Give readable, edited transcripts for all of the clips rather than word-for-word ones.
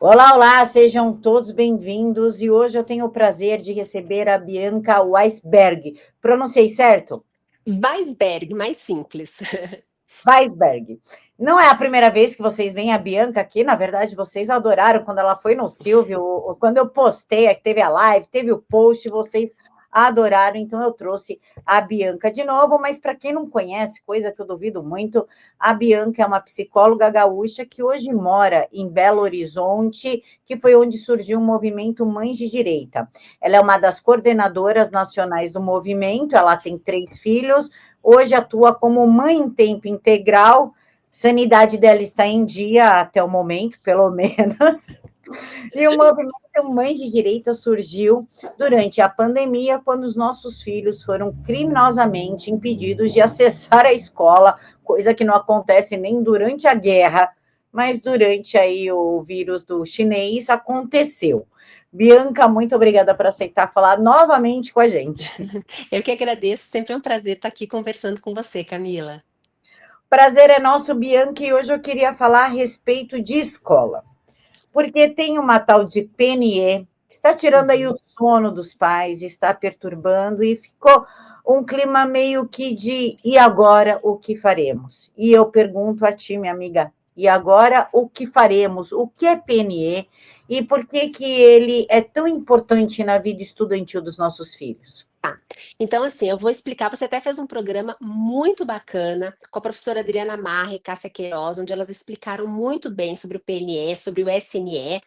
Olá, olá, sejam todos bem-vindos e hoje eu tenho o prazer de receber a Bianca Weisberg. Pronunciei certo? Weisberg, mais simples. Weisberg. Não é a primeira vez que vocês veem a Bianca aqui, na verdade, vocês adoraram quando ela foi no Silvio, quando eu postei, teve a live, teve o post, vocês adoraram, então eu trouxe a Bianca de novo, mas para quem não conhece, coisa que eu duvido muito, a Bianca é uma psicóloga gaúcha que hoje mora em Belo Horizonte, que foi onde surgiu o movimento Mães de Direita. Ela é uma das coordenadoras nacionais do movimento, ela tem 3 filhos, hoje atua como mãe em tempo integral, sanidade dela está em dia até o momento, pelo menos. E o movimento Mães de Direita surgiu durante a pandemia, quando os nossos filhos foram criminosamente impedidos de acessar a escola, coisa que não acontece nem durante a guerra, mas durante aí o vírus do chinês aconteceu. Bianca, muito obrigada por aceitar falar novamente com a gente. Eu que agradeço, sempre é um prazer estar aqui conversando com você, Camila. Prazer é nosso, Bianca, e hoje eu queria falar a respeito de escola. Porque tem uma tal de PNE, que está tirando aí o Uhum. sono dos pais, está perturbando, e ficou um clima meio que de e agora o que faremos? E eu pergunto a ti, minha amiga, e agora o que faremos? O que é PNE e por que que ele é tão importante na vida estudantil dos nossos filhos? Tá. Então, assim, eu vou explicar. Você até fez um programa muito bacana com a professora Adriana Marra e Cássia Queiroz, onde elas explicaram muito bem sobre o PNE, sobre o SNE.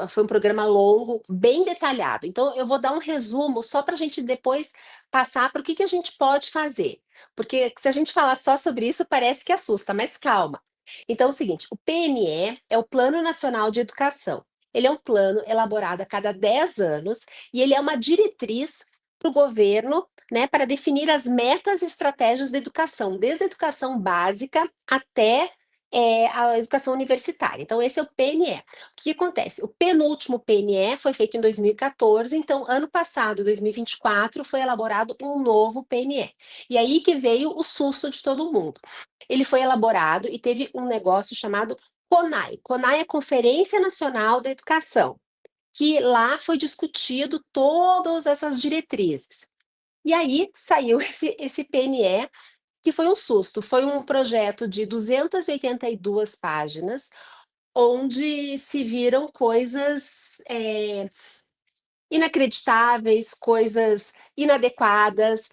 Foi um programa longo, bem detalhado. Então, eu vou dar um resumo só para a gente depois passar para o que a gente pode fazer. Porque se a gente falar só sobre isso, parece que assusta, mas calma. Então, é o seguinte: o PNE é o Plano Nacional de Educação. Ele é um plano elaborado a cada 10 anos e ele é uma diretriz para o governo, né, para definir as metas e estratégias da educação, desde a educação básica até a educação universitária. Então, esse é o PNE. O que acontece? O penúltimo PNE foi feito em 2014, então, ano passado, 2024, foi elaborado um novo PNE. E aí que veio o susto de todo mundo. Ele foi elaborado e teve um negócio chamado CONAI. CONAI é Conferência Nacional da Educação, que lá foi discutido todas essas diretrizes. E aí saiu esse PNE, que foi um susto. Foi um projeto de 282 páginas, onde se viram coisas inacreditáveis, coisas inadequadas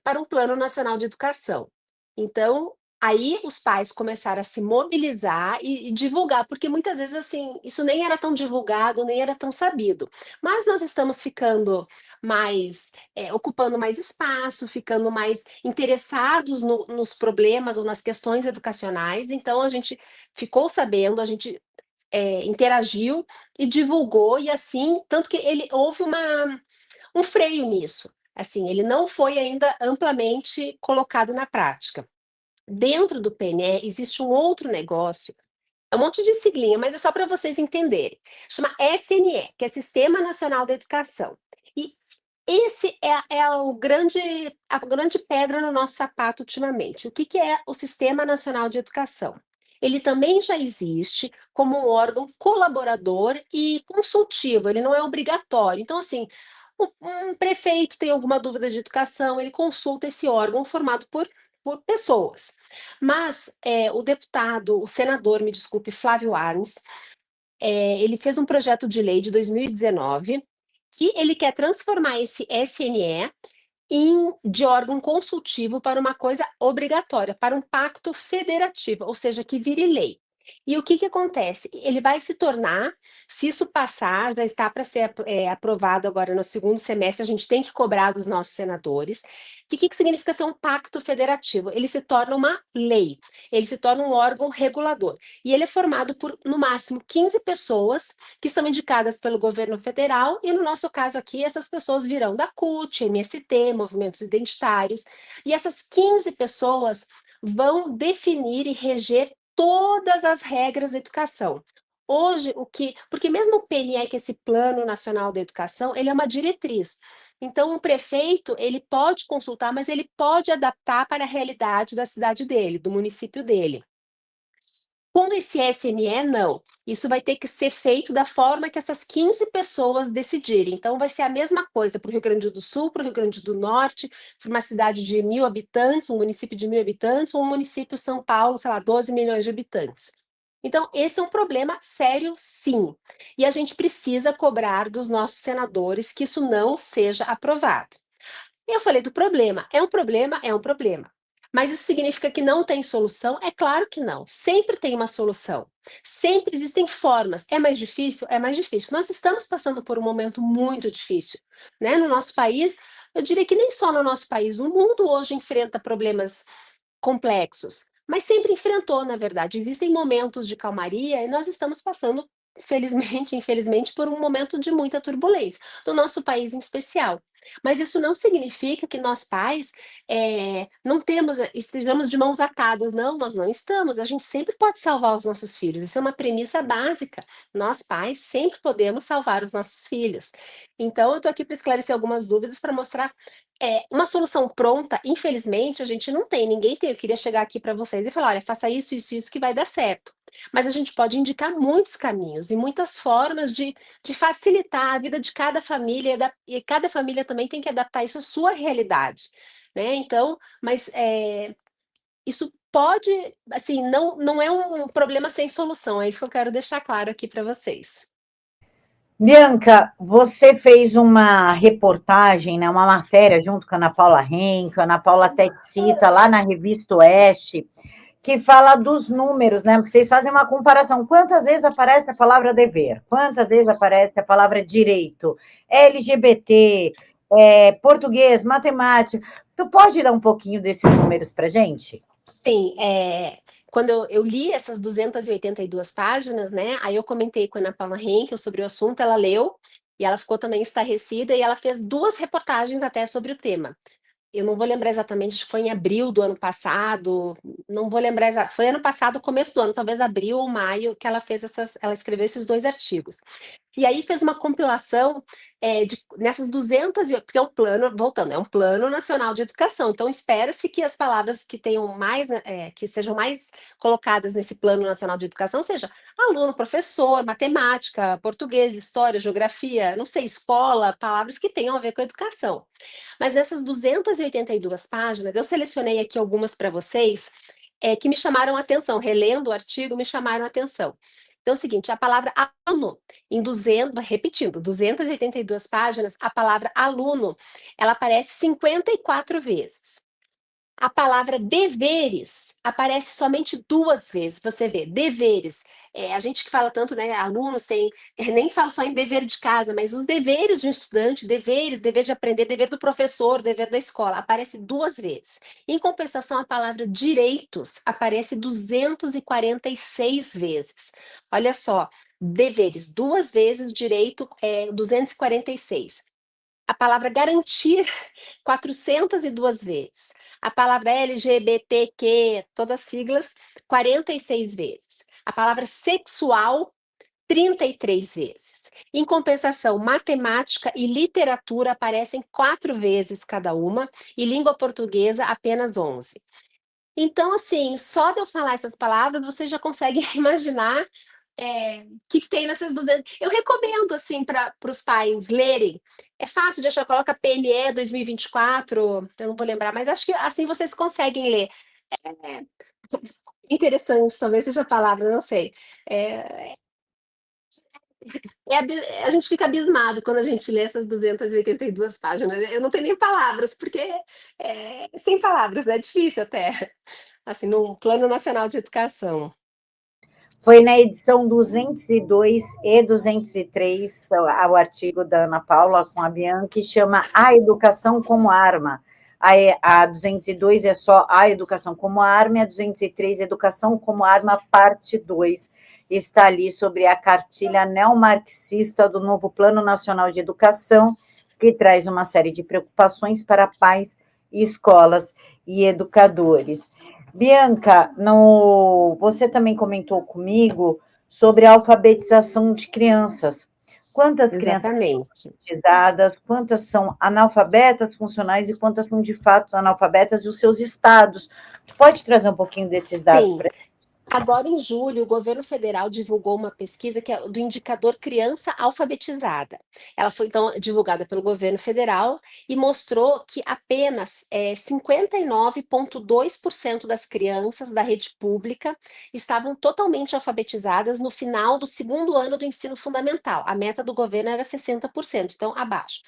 para um Plano Nacional de Educação. Então, aí os pais começaram a se mobilizar e divulgar, porque muitas vezes assim, isso nem era tão divulgado, nem era tão sabido. Mas nós estamos ficando mais, ocupando mais espaço, ficando mais interessados nos problemas ou nas questões educacionais, então a gente ficou sabendo, a gente interagiu e divulgou, e assim, tanto que ele houve um freio nisso. Assim, ele não foi ainda amplamente colocado na prática. Dentro do PNE existe um outro negócio, é um monte de siglinha, mas é só para vocês entenderem. Chama SNE, que é Sistema Nacional da Educação. E esse é a grande pedra no nosso sapato ultimamente. O que é o Sistema Nacional de Educação? Ele também já existe como um órgão colaborador e consultivo, ele não é obrigatório. Então, assim, um prefeito tem alguma dúvida de educação, ele consulta esse órgão formado por pessoas. Mas o deputado, o senador, me desculpe, Flávio Arnes, ele fez um projeto de lei de 2019 que ele quer transformar esse SNE de órgão consultivo para uma coisa obrigatória, para um pacto federativo, ou seja, que vire lei. E o que acontece? Ele vai se tornar, se isso passar, já está para ser aprovado agora no segundo semestre, a gente tem que cobrar dos nossos senadores. Que significa ser um pacto federativo? Ele se torna uma lei, ele se torna um órgão regulador. E ele é formado por, no máximo, 15 pessoas que são indicadas pelo governo federal, e no nosso caso aqui, essas pessoas virão da CUT, MST, movimentos identitários, e essas 15 pessoas vão definir e reger todas as regras da educação. Hoje, porque mesmo o PNE, que é esse Plano Nacional da Educação, ele é uma diretriz. Então, o prefeito, ele pode consultar, mas ele pode adaptar para a realidade da cidade dele, do município dele. Com esse SNE, não. Isso vai ter que ser feito da forma que essas 15 pessoas decidirem. Então, vai ser a mesma coisa para o Rio Grande do Sul, para o Rio Grande do Norte, para uma cidade de 1.000 habitantes, um município de 1.000 habitantes, ou um município São Paulo, sei lá, 12 milhões de habitantes. Então, esse é um problema sério, sim. E a gente precisa cobrar dos nossos senadores que isso não seja aprovado. Eu falei do problema. É um problema? É um problema. Mas isso significa que não tem solução? É claro que não. Sempre tem uma solução. Sempre existem formas. É mais difícil? É mais difícil. Nós estamos passando por um momento muito difícil, né? No nosso país, eu diria que nem só no nosso país, o mundo hoje enfrenta problemas complexos, mas sempre enfrentou, na verdade. Existem momentos de calmaria e nós estamos passando, felizmente, infelizmente, por um momento de muita turbulência, no nosso país em especial. Mas isso não significa que nós pais não temos, estejamos de mãos atadas. Não, nós não estamos. A gente sempre pode salvar os nossos filhos. Isso é uma premissa básica. Nós pais sempre podemos salvar os nossos filhos. Então, eu estou aqui para esclarecer algumas dúvidas, para mostrar uma solução pronta. Infelizmente, a gente não tem. Ninguém tem. Eu queria chegar aqui para vocês e falar: olha, faça isso, isso, isso que vai dar certo. Mas a gente pode indicar muitos caminhos e muitas formas de facilitar a vida de cada família, e cada família também tem que adaptar isso à sua realidade, né? Então, mas isso pode, assim, não é um problema sem solução, é isso que eu quero deixar claro aqui para vocês. Bianca, você fez uma reportagem, né, uma matéria junto com a Ana Paula Henke, a Ana Paula até te cita lá na Revista Oeste, que fala dos números, né? Vocês fazem uma comparação. Quantas vezes aparece a palavra dever? Quantas vezes aparece a palavra direito? LGBT, português, matemática. Tu pode dar um pouquinho desses números para gente? Sim, quando eu li essas 282 páginas, né, aí eu comentei com a Ana Paula Henkel sobre o assunto, ela leu, e ela ficou também estarrecida, e ela fez 2 reportagens até sobre o tema. Eu não vou lembrar exatamente, acho que foi em abril do ano passado, não vou lembrar exatamente, foi ano passado, começo do ano, talvez abril ou maio, que ela escreveu esses 2 artigos. E aí fez uma compilação nessas 200, porque é um plano, voltando, é um plano nacional de educação. Então espera-se que as palavras que tenham mais, que sejam mais colocadas nesse plano nacional de educação seja aluno, professor, matemática, português, história, geografia, não sei, escola, palavras que tenham a ver com a educação. Mas nessas 282 páginas, eu selecionei aqui algumas para vocês que me chamaram a atenção, relendo o artigo, me chamaram a atenção. Então é o seguinte, a palavra aluno, repetindo, 282 páginas, a palavra aluno, ela aparece 54 vezes. A palavra deveres aparece somente 2 vezes, você vê, deveres. A gente que fala tanto, né, alunos tem, nem fala só em dever de casa, mas os deveres de um estudante, deveres, dever de aprender, dever do professor, dever da escola, aparece 2 vezes. Em compensação, a palavra direitos aparece 246 vezes. Olha só, deveres 2 vezes, direito 246. A palavra garantir 402 vezes. A palavra LGBTQ, todas as siglas, 46 vezes. A palavra sexual, 33 vezes. Em compensação, matemática e literatura aparecem 4 vezes cada uma, e língua portuguesa apenas 11. Então, assim, só de eu falar essas palavras, você já consegue imaginar o que tem nessas 200. Eu recomendo, assim, para os pais lerem. É fácil de achar, coloca PNE 2024, eu não vou lembrar, mas acho que assim vocês conseguem ler. É, interessante, talvez seja a palavra, não sei. É, a gente fica abismado quando a gente lê essas 282 páginas. Eu não tenho nem palavras, porque sem palavras, é difícil até, assim, no Plano Nacional de Educação. Foi na edição 202 e 203, o artigo da Ana Paula com a Bianca, que chama A Educação como Arma. A 202 é só A Educação como Arma, e a 203, Educação como Arma, parte 2. Está ali sobre a cartilha neomarxista do novo Plano Nacional de Educação, que traz uma série de preocupações para pais, escolas e educadores. Bianca, você também comentou comigo sobre a alfabetização de crianças. Quantas crianças são Exatamente. alfabetizadas, quantas são analfabetas funcionais e quantas são de fato analfabetas e os seus estados? Tu pode trazer um pouquinho desses dados Sim. para Agora, em julho, o governo federal divulgou uma pesquisa que é do indicador Criança Alfabetizada. Ela foi, então, divulgada pelo governo federal e mostrou que apenas 59,2% das crianças da rede pública estavam totalmente alfabetizadas no final do segundo ano do ensino fundamental. A meta do governo era 60%, então abaixo.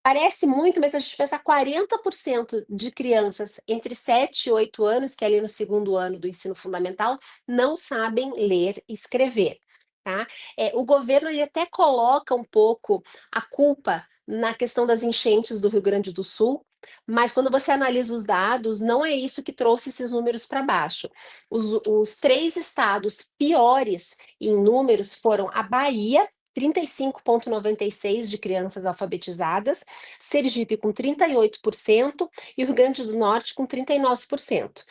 Parece muito, mas se a gente pensar 40% de crianças entre 7 e 8 anos, que é ali no segundo ano do ensino fundamental, não sabem ler e escrever, tá? O governo ele até coloca um pouco a culpa na questão das enchentes do Rio Grande do Sul, mas quando você analisa os dados, não é isso que trouxe esses números para baixo. Os três estados piores em números foram a Bahia, 35,96% de crianças alfabetizadas, Sergipe com 38% e o Rio Grande do Norte com 39%.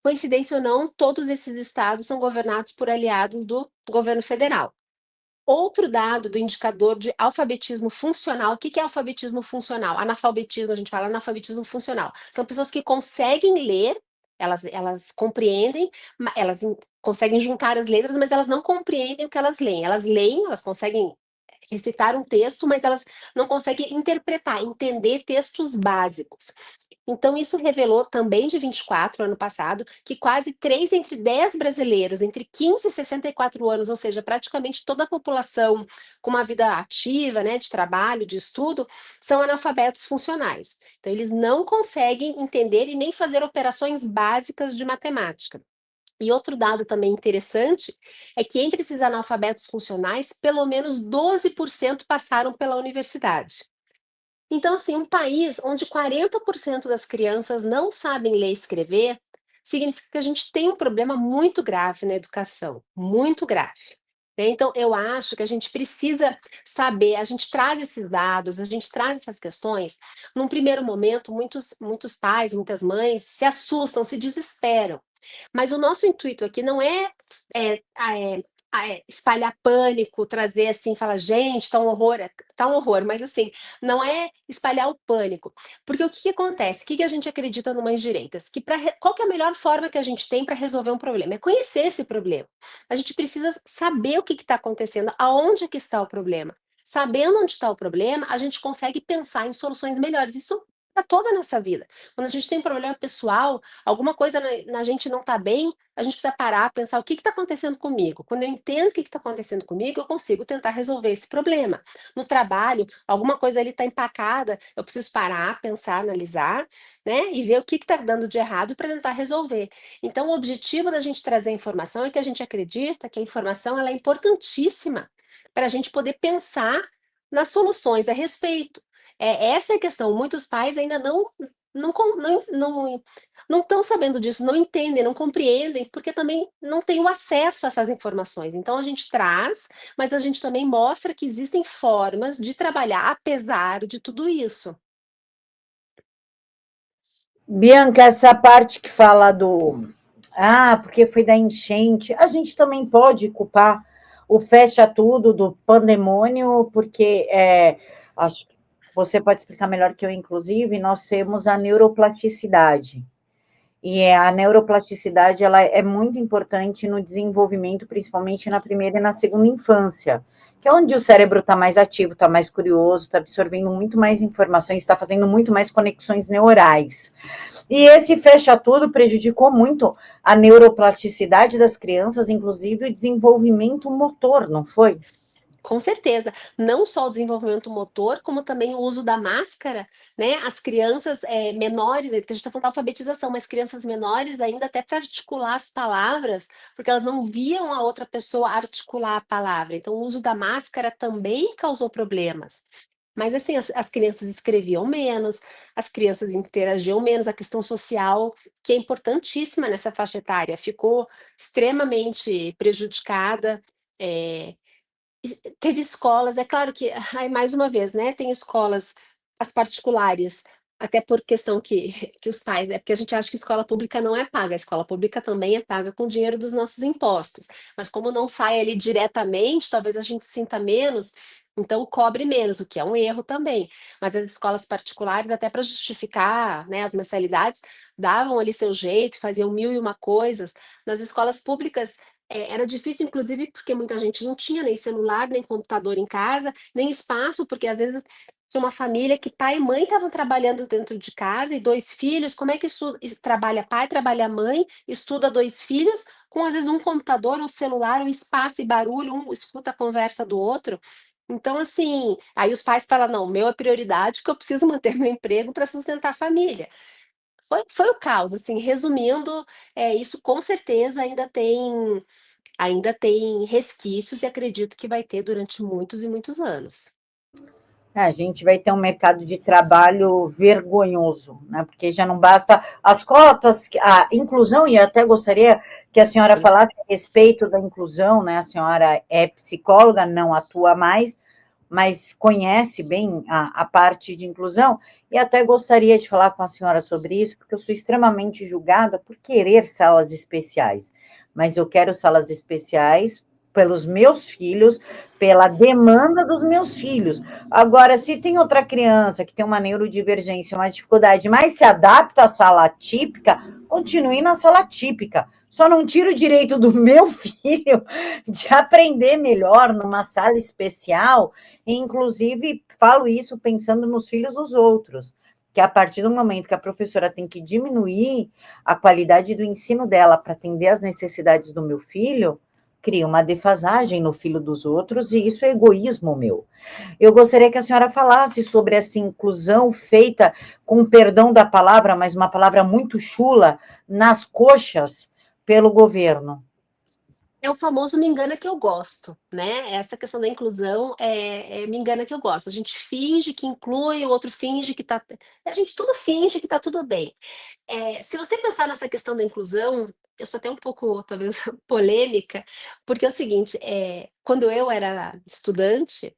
Coincidência ou não, todos esses estados são governados por aliados do governo federal. Outro dado do indicador de alfabetismo funcional, o que é alfabetismo funcional? Analfabetismo, a gente fala analfabetismo funcional. São pessoas que conseguem ler, elas compreendem, elas conseguem juntar as letras, mas elas não compreendem o que elas leem. Elas leem, elas conseguem recitar um texto, mas elas não conseguem interpretar, entender textos básicos. Então, isso revelou também de 24, ano passado, que quase 3 entre 10 brasileiros entre 15 e 64 anos, ou seja, praticamente toda a população com uma vida ativa, né, de trabalho, de estudo, são analfabetos funcionais. Então, eles não conseguem entender e nem fazer operações básicas de matemática. E outro dado também interessante é que entre esses analfabetos funcionais, pelo menos 12% passaram pela universidade. Então, assim, um país onde 40% das crianças não sabem ler e escrever, significa que a gente tem um problema muito grave na educação, muito grave. Né? Então, eu acho que a gente precisa saber, a gente traz esses dados, a gente traz essas questões. Num primeiro momento, muitos pais, muitas mães se assustam, se desesperam. Mas o nosso intuito aqui não é, é, espalhar pânico, trazer assim, falar, gente, tá um horror, mas assim, não é espalhar o pânico. Porque o que, que acontece? O que, que a gente acredita no Mães Direitas? Que qual que é a melhor forma que a gente tem para resolver um problema? É conhecer esse problema. A gente precisa saber o que está acontecendo, aonde que está o problema. Sabendo onde está o problema, a gente consegue pensar em soluções melhores. Isso para toda a nossa vida. Quando a gente tem um problema pessoal, alguma coisa na gente não está bem, a gente precisa parar, pensar o que está acontecendo comigo. Quando eu entendo o que está acontecendo comigo, eu consigo tentar resolver esse problema. No trabalho, alguma coisa ali está empacada, eu preciso parar, pensar, analisar, né? E ver o que está dando de errado para tentar resolver. Então, o objetivo da gente trazer a informação é que a gente acredita que a informação ela é importantíssima para a gente poder pensar nas soluções a respeito. Essa é a questão. Muitos pais ainda não estão sabendo disso, não entendem, não compreendem, porque também não têm o acesso a essas informações. Então a gente traz, mas a gente também mostra que existem formas de trabalhar apesar de tudo isso. Bianca, essa parte que fala do porque foi da enchente, a gente também pode culpar o fecha tudo do pandemônio, porque acho que você pode explicar melhor que eu, inclusive, nós temos a neuroplasticidade. E a neuroplasticidade ela é muito importante no desenvolvimento, principalmente na primeira e na segunda infância, que é onde o cérebro está mais ativo, está mais curioso, está absorvendo muito mais informações, está fazendo muito mais conexões neurais. E esse fecha tudo prejudicou muito a neuroplasticidade das crianças, inclusive o desenvolvimento motor, não foi? Com certeza, não só o desenvolvimento motor, como também o uso da máscara, né? As crianças menores, porque a gente está falando da alfabetização, mas crianças menores ainda até para articular as palavras, porque elas não viam a outra pessoa articular a palavra. Então, o uso da máscara também causou problemas. Mas assim, as crianças escreviam menos, as crianças interagiam menos, a questão social, que é importantíssima nessa faixa etária, ficou extremamente prejudicada. É, Teve escolas, é claro que, ai, mais uma vez, né, tem escolas, as particulares, até por questão que os pais, porque a gente acha que escola pública não é paga, a escola pública também é paga com dinheiro dos nossos impostos, mas como não sai ali diretamente, talvez a gente sinta menos, então cobre menos, o que é um erro também. Mas as escolas particulares, até para justificar, né, as mensalidades, davam ali seu jeito, faziam mil e uma coisas. Nas escolas públicas, era difícil, inclusive, porque muita gente não tinha nem celular, nem computador em casa, nem espaço, porque às vezes tinha uma família que pai e mãe estavam trabalhando dentro de casa e 2 filhos, como é que trabalha pai, trabalha mãe, estuda 2 filhos, com às vezes um computador, um celular, um espaço e barulho, um escuta a conversa do outro. Então, assim, aí os pais falam: "Não, o meu é prioridade, porque eu preciso manter meu emprego para sustentar a família". Foi o caos, assim, resumindo, isso com certeza ainda tem resquícios e acredito que vai ter durante muitos e muitos anos. A gente vai ter um mercado de trabalho vergonhoso, né? Porque já não basta as cotas, a inclusão, e eu até gostaria que a senhora Sim. falasse a respeito da inclusão, né? A senhora é psicóloga, não atua mais, mas conhece bem a parte de inclusão, e até gostaria de falar com a senhora sobre isso, porque eu sou extremamente julgada por querer salas especiais, mas eu quero salas especiais pelos meus filhos, pela demanda dos meus filhos. Agora, se tem outra criança que tem uma neurodivergência, uma dificuldade, mas se adapta à sala típica, continue na sala típica. Só não tiro o direito do meu filho de aprender melhor numa sala especial, e inclusive falo isso pensando nos filhos dos outros, que a partir do momento que a professora tem que diminuir a qualidade do ensino dela para atender às necessidades do meu filho, cria uma defasagem no filho dos outros, e isso é egoísmo meu. Eu gostaria que a senhora falasse sobre essa inclusão feita, com perdão da palavra, mas uma palavra muito chula, nas coxas pelo governo. É o famoso "me engana que eu gosto", né, essa questão da inclusão, me engana que eu gosto. A gente finge que inclui, o outro finge que tá, a gente tudo finge que tá tudo bem. Se você pensar nessa questão da inclusão, eu sou até um pouco, talvez, polêmica, porque é o seguinte, quando eu era estudante,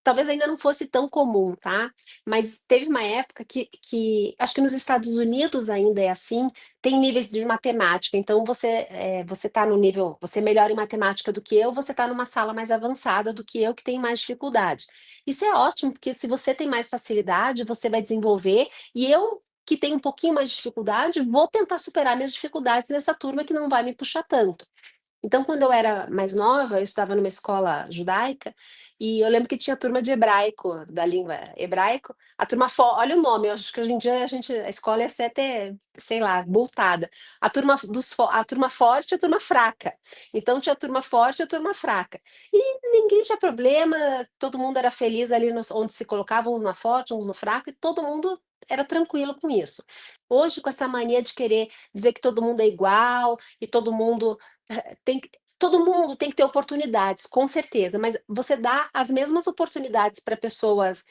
talvez ainda não fosse tão comum, tá, mas teve uma época que acho que nos Estados Unidos ainda é assim, tem níveis de matemática, então você tá no nível, você é melhor em matemática do que eu, você tá numa sala mais avançada do que eu, que tem mais dificuldade. Isso é ótimo, porque se você tem mais facilidade, você vai desenvolver, e eu, que tenho um pouquinho mais de dificuldade, vou tentar superar minhas dificuldades nessa turma que não vai me puxar tanto. Então, quando eu era mais nova, eu estudava numa escola judaica, e eu lembro que tinha turma de hebraico, da língua hebraico, a turma olha o nome, eu acho que hoje em dia a escola ia ser até, sei lá, multada. A turma forte e a turma fraca. Então tinha a turma forte e a turma fraca. E ninguém tinha problema, todo mundo era feliz ali onde se colocavam, uns na forte, uns no fraco, e todo mundo era tranquilo com isso. Hoje, com essa mania de querer dizer que todo mundo é igual, e todo mundo tem que ter oportunidades, com certeza, mas você dá as mesmas oportunidades para pessoas,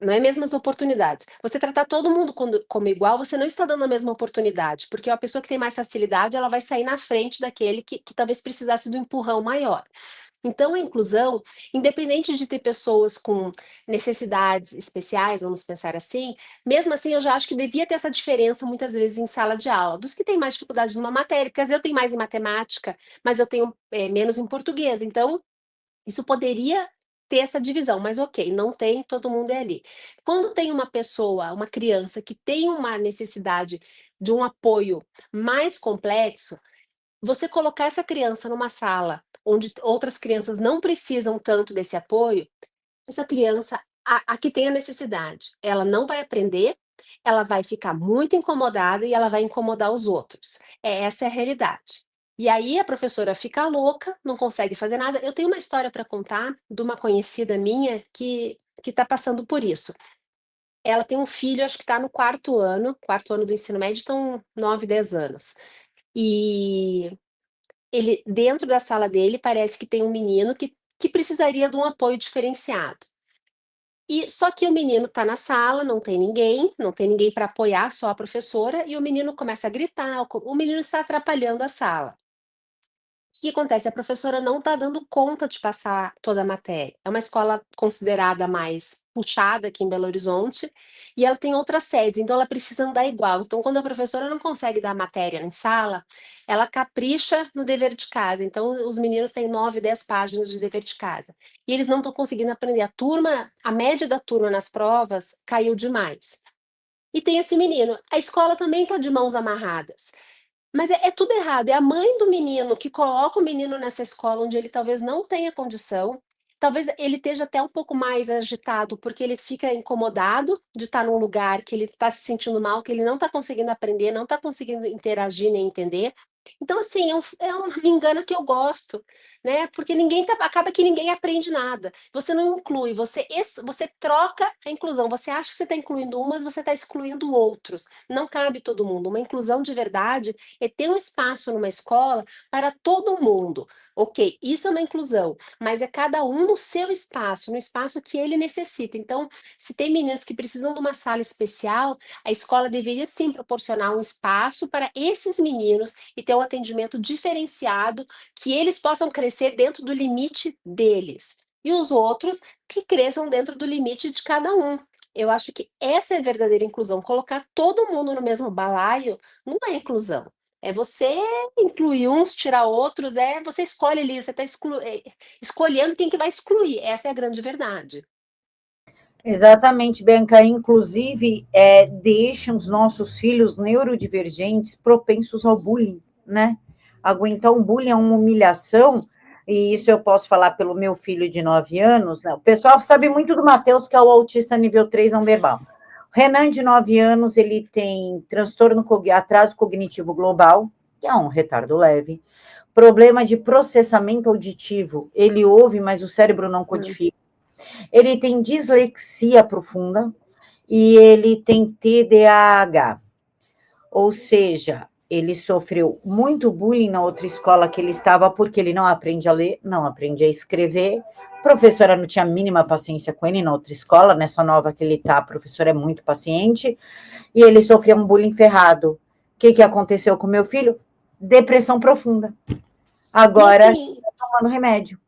não é mesmas oportunidades. Você tratar todo mundo como igual, você não está dando a mesma oportunidade, porque a pessoa que tem mais facilidade, ela vai sair na frente daquele que talvez precisasse do empurrão maior. Então, a inclusão, independente de ter pessoas com necessidades especiais, vamos pensar assim, mesmo assim eu já acho que devia ter essa diferença muitas vezes em sala de aula, dos que têm mais dificuldade numa matéria, porque às vezes eu tenho mais em matemática, mas eu tenho menos em português, então isso poderia ter essa divisão, mas ok, não tem, todo mundo é ali. Quando tem uma pessoa, uma criança que tem uma necessidade de um apoio mais complexo, você colocar essa criança numa sala onde outras crianças não precisam tanto desse apoio, essa criança, a que tem a necessidade, ela não vai aprender, ela vai ficar muito incomodada e ela vai incomodar os outros. Essa é a realidade. E aí a professora fica louca, não consegue fazer nada. Eu tenho uma história para contar de uma conhecida minha que está passando por isso. Ela tem um filho, acho que está no quarto ano do ensino médio, então 9, 10 anos. E ele, dentro da sala dele, parece que tem um menino que precisaria de um apoio diferenciado. E só que o menino está na sala, não tem ninguém para apoiar, só a professora, e o menino começa a gritar, o menino está atrapalhando a sala. que acontece? A professora não está dando conta de passar toda a matéria. É uma escola considerada mais puxada aqui em Belo Horizonte, e ela tem outras sedes, então ela precisa andar igual. Então, quando a professora não consegue dar a matéria em sala, ela capricha no dever de casa. Então, os meninos têm 9, 10 páginas de dever de casa. E eles não estão conseguindo aprender. A média da turma nas provas caiu demais. E tem esse menino. A escola também está de mãos amarradas. Mas é tudo errado, é a mãe do menino que coloca o menino nessa escola onde ele talvez não tenha condição, talvez ele esteja até um pouco mais agitado, porque ele fica incomodado de estar num lugar que ele está se sentindo mal, que ele não está conseguindo aprender, não está conseguindo interagir nem entender. Então, assim, é uma me engana que eu gosto, né? Porque acaba que ninguém aprende nada. Você não inclui, você troca a inclusão. Você acha que você está incluindo umas, você está excluindo outros. Não cabe todo mundo. Uma inclusão de verdade é ter um espaço numa escola para todo mundo. Ok, isso é uma inclusão, mas é cada um no seu espaço, no espaço que ele necessita. Então, se tem meninos que precisam de uma sala especial, a escola deveria sim proporcionar um espaço para esses meninos e ter um atendimento diferenciado, que eles possam crescer dentro do limite deles. E os outros que cresçam dentro do limite de cada um. Eu acho que essa é a verdadeira inclusão. Colocar todo mundo no mesmo balaio não é inclusão. É você incluir uns, tirar outros, você escolhe ali, você está escolhendo quem que vai excluir. Essa é a grande verdade. Exatamente, Bianca. Inclusive, deixam os nossos filhos neurodivergentes propensos ao bullying, né? Aguentar um bullying é uma humilhação, e isso eu posso falar pelo meu filho de 9 anos, né? O pessoal sabe muito do Matheus, que é o autista nível 3 não verbal. O Renan, de 9 anos, ele tem atraso cognitivo global, que é um retardo leve, problema de processamento auditivo. Ele ouve, mas o cérebro não Hum. codifica. Ele tem dislexia profunda e ele tem TDAH. Ou seja, ele sofreu muito bullying na outra escola que ele estava porque ele não aprende a ler, não aprende a escrever. A professora não tinha a mínima paciência com ele na outra escola, nessa nova que ele está, a professora é muito paciente, e ele sofreu um bullying ferrado. O que aconteceu com meu filho? Depressão profunda. E Agora, assim, está tomando remédio.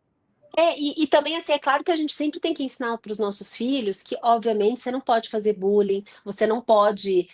e também, assim, é claro que a gente sempre tem que ensinar para os nossos filhos que, obviamente, você não pode fazer bullying, você não pode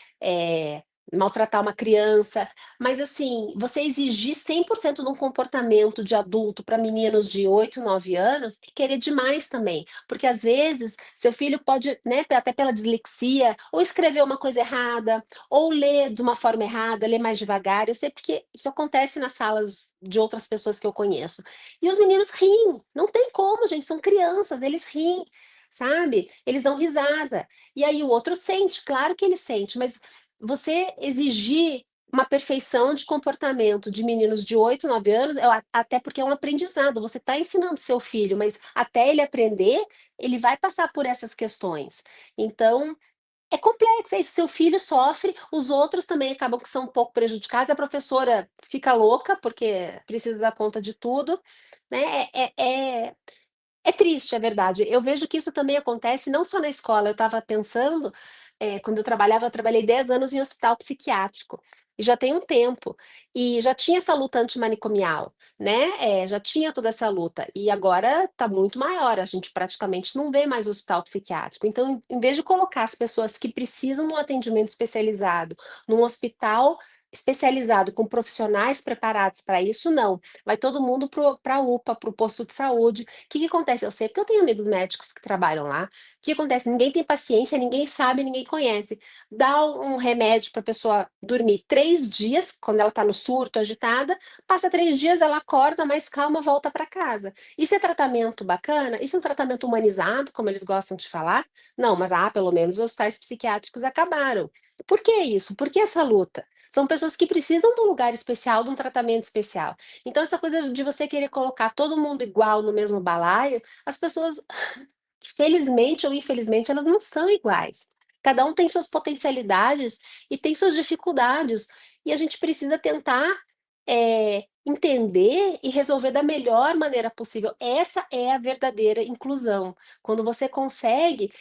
maltratar uma criança, mas, assim, você exigir 100% de um comportamento de adulto para meninos de 8, 9 anos é querer demais também, porque às vezes seu filho pode, né, até pela dislexia, ou escrever uma coisa errada, ou ler de uma forma errada, ler mais devagar. Eu sei porque isso acontece nas salas de outras pessoas que eu conheço. E os meninos riem, não tem como, gente, são crianças, eles riem, sabe? Eles dão risada. E aí o outro sente, claro que ele sente, mas você exigir uma perfeição de comportamento de meninos de 8, 9 anos, até porque é um aprendizado, você está ensinando seu filho, mas até ele aprender, ele vai passar por essas questões. Então, é complexo, é isso, seu filho sofre, os outros também acabam que são um pouco prejudicados, a professora fica louca, porque precisa dar conta de tudo, né, é triste, é verdade. Eu vejo que isso também acontece não só na escola, eu estava pensando, quando eu trabalhei 10 anos em hospital psiquiátrico, e já tem um tempo, e já tinha essa luta antimanicomial, né, já tinha toda essa luta, e agora está muito maior, a gente praticamente não vê mais hospital psiquiátrico. Então, em vez de colocar as pessoas que precisam de um atendimento especializado num hospital especializado, com profissionais preparados para isso, não, vai todo mundo para a UPA, para o posto de saúde. Que acontece? Eu sei porque eu tenho amigos médicos que trabalham lá. O que acontece? Ninguém tem paciência, ninguém sabe, ninguém conhece. Dá um remédio para a pessoa dormir 3 dias, quando ela está no surto, agitada, passa 3 dias, ela acorda, mais calma, volta para casa. Isso é tratamento bacana? Isso é um tratamento humanizado, como eles gostam de falar? Não, mas pelo menos os hospitais psiquiátricos acabaram. Por que isso? Por que essa luta? São pessoas que precisam de um lugar especial, de um tratamento especial. Então, essa coisa de você querer colocar todo mundo igual no mesmo balaio, as pessoas, felizmente ou infelizmente, elas não são iguais. Cada um tem suas potencialidades e tem suas dificuldades. E a gente precisa tentar entender e resolver da melhor maneira possível. Essa é a verdadeira inclusão. Quando você consegue.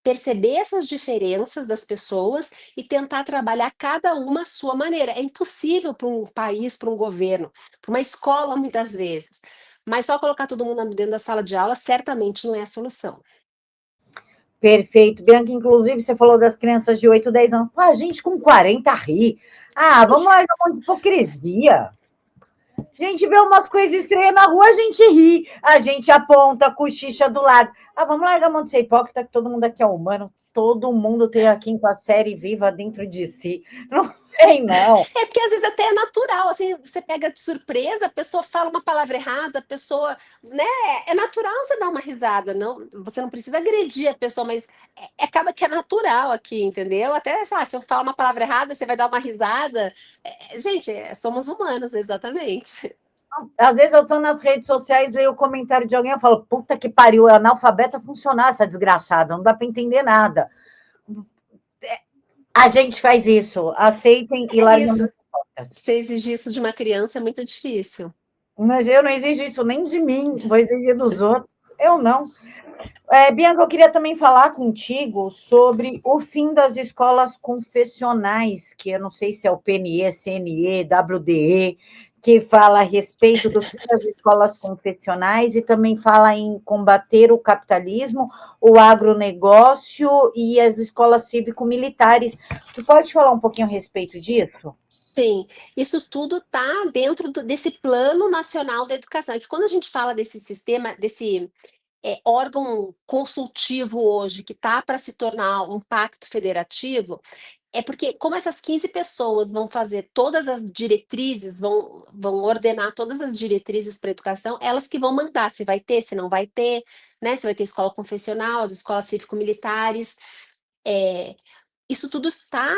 perceber essas diferenças das pessoas e tentar trabalhar cada uma à sua maneira. É impossível para um país, para um governo, para uma escola muitas vezes, mas só colocar todo mundo dentro da sala de aula certamente não é a solução. Perfeito. Bianca, inclusive, você falou das crianças de 8, 10 anos. Pô, a gente com 40 ri. Ah, vamos largar um monte de hipocrisia. A gente vê umas coisas estranhas na rua, a gente ri, a gente aponta, cochicha do lado. Ah, vamos largar a mão de ser hipócrita, que todo mundo aqui é humano, todo mundo tem a quinta série viva dentro de si. Não tem, não. É porque às vezes até é natural, assim, você pega de surpresa, a pessoa fala uma palavra errada, a pessoa, né? É natural você dar uma risada, não, você não precisa agredir a pessoa, mas acaba que é natural aqui, entendeu? Até, sei lá, se eu falar uma palavra errada, você vai dar uma risada. Gente, somos humanos, exatamente. Às vezes eu estou nas redes sociais, leio o comentário de alguém, eu falo, puta que pariu, é analfabeta funcionar essa desgraçada, não dá para entender nada. A gente faz isso, aceitem e É larguem a mão isso. de hipócritas. Você exigir isso de uma criança é muito difícil. Mas eu não exijo isso nem de mim, vou exigir dos outros. Eu não. Bianca, eu queria também falar contigo sobre o fim das escolas confessionais, que eu não sei se é o PNE, CNE, WDE, que fala a respeito do fim das escolas confessionais e também fala em combater o capitalismo, o agronegócio e as escolas cívico-militares. Tu pode falar um pouquinho a respeito disso? Sim, isso tudo está dentro desse Plano Nacional da Educação. É que quando a gente fala desse sistema, desse órgão consultivo hoje, que está para se tornar um pacto federativo, é porque, como essas 15 pessoas vão fazer todas as diretrizes, vão ordenar todas as diretrizes para a educação, elas que vão mandar se vai ter, se não vai ter, né? Se vai ter escola confessional, as escolas cívico-militares. É, isso tudo está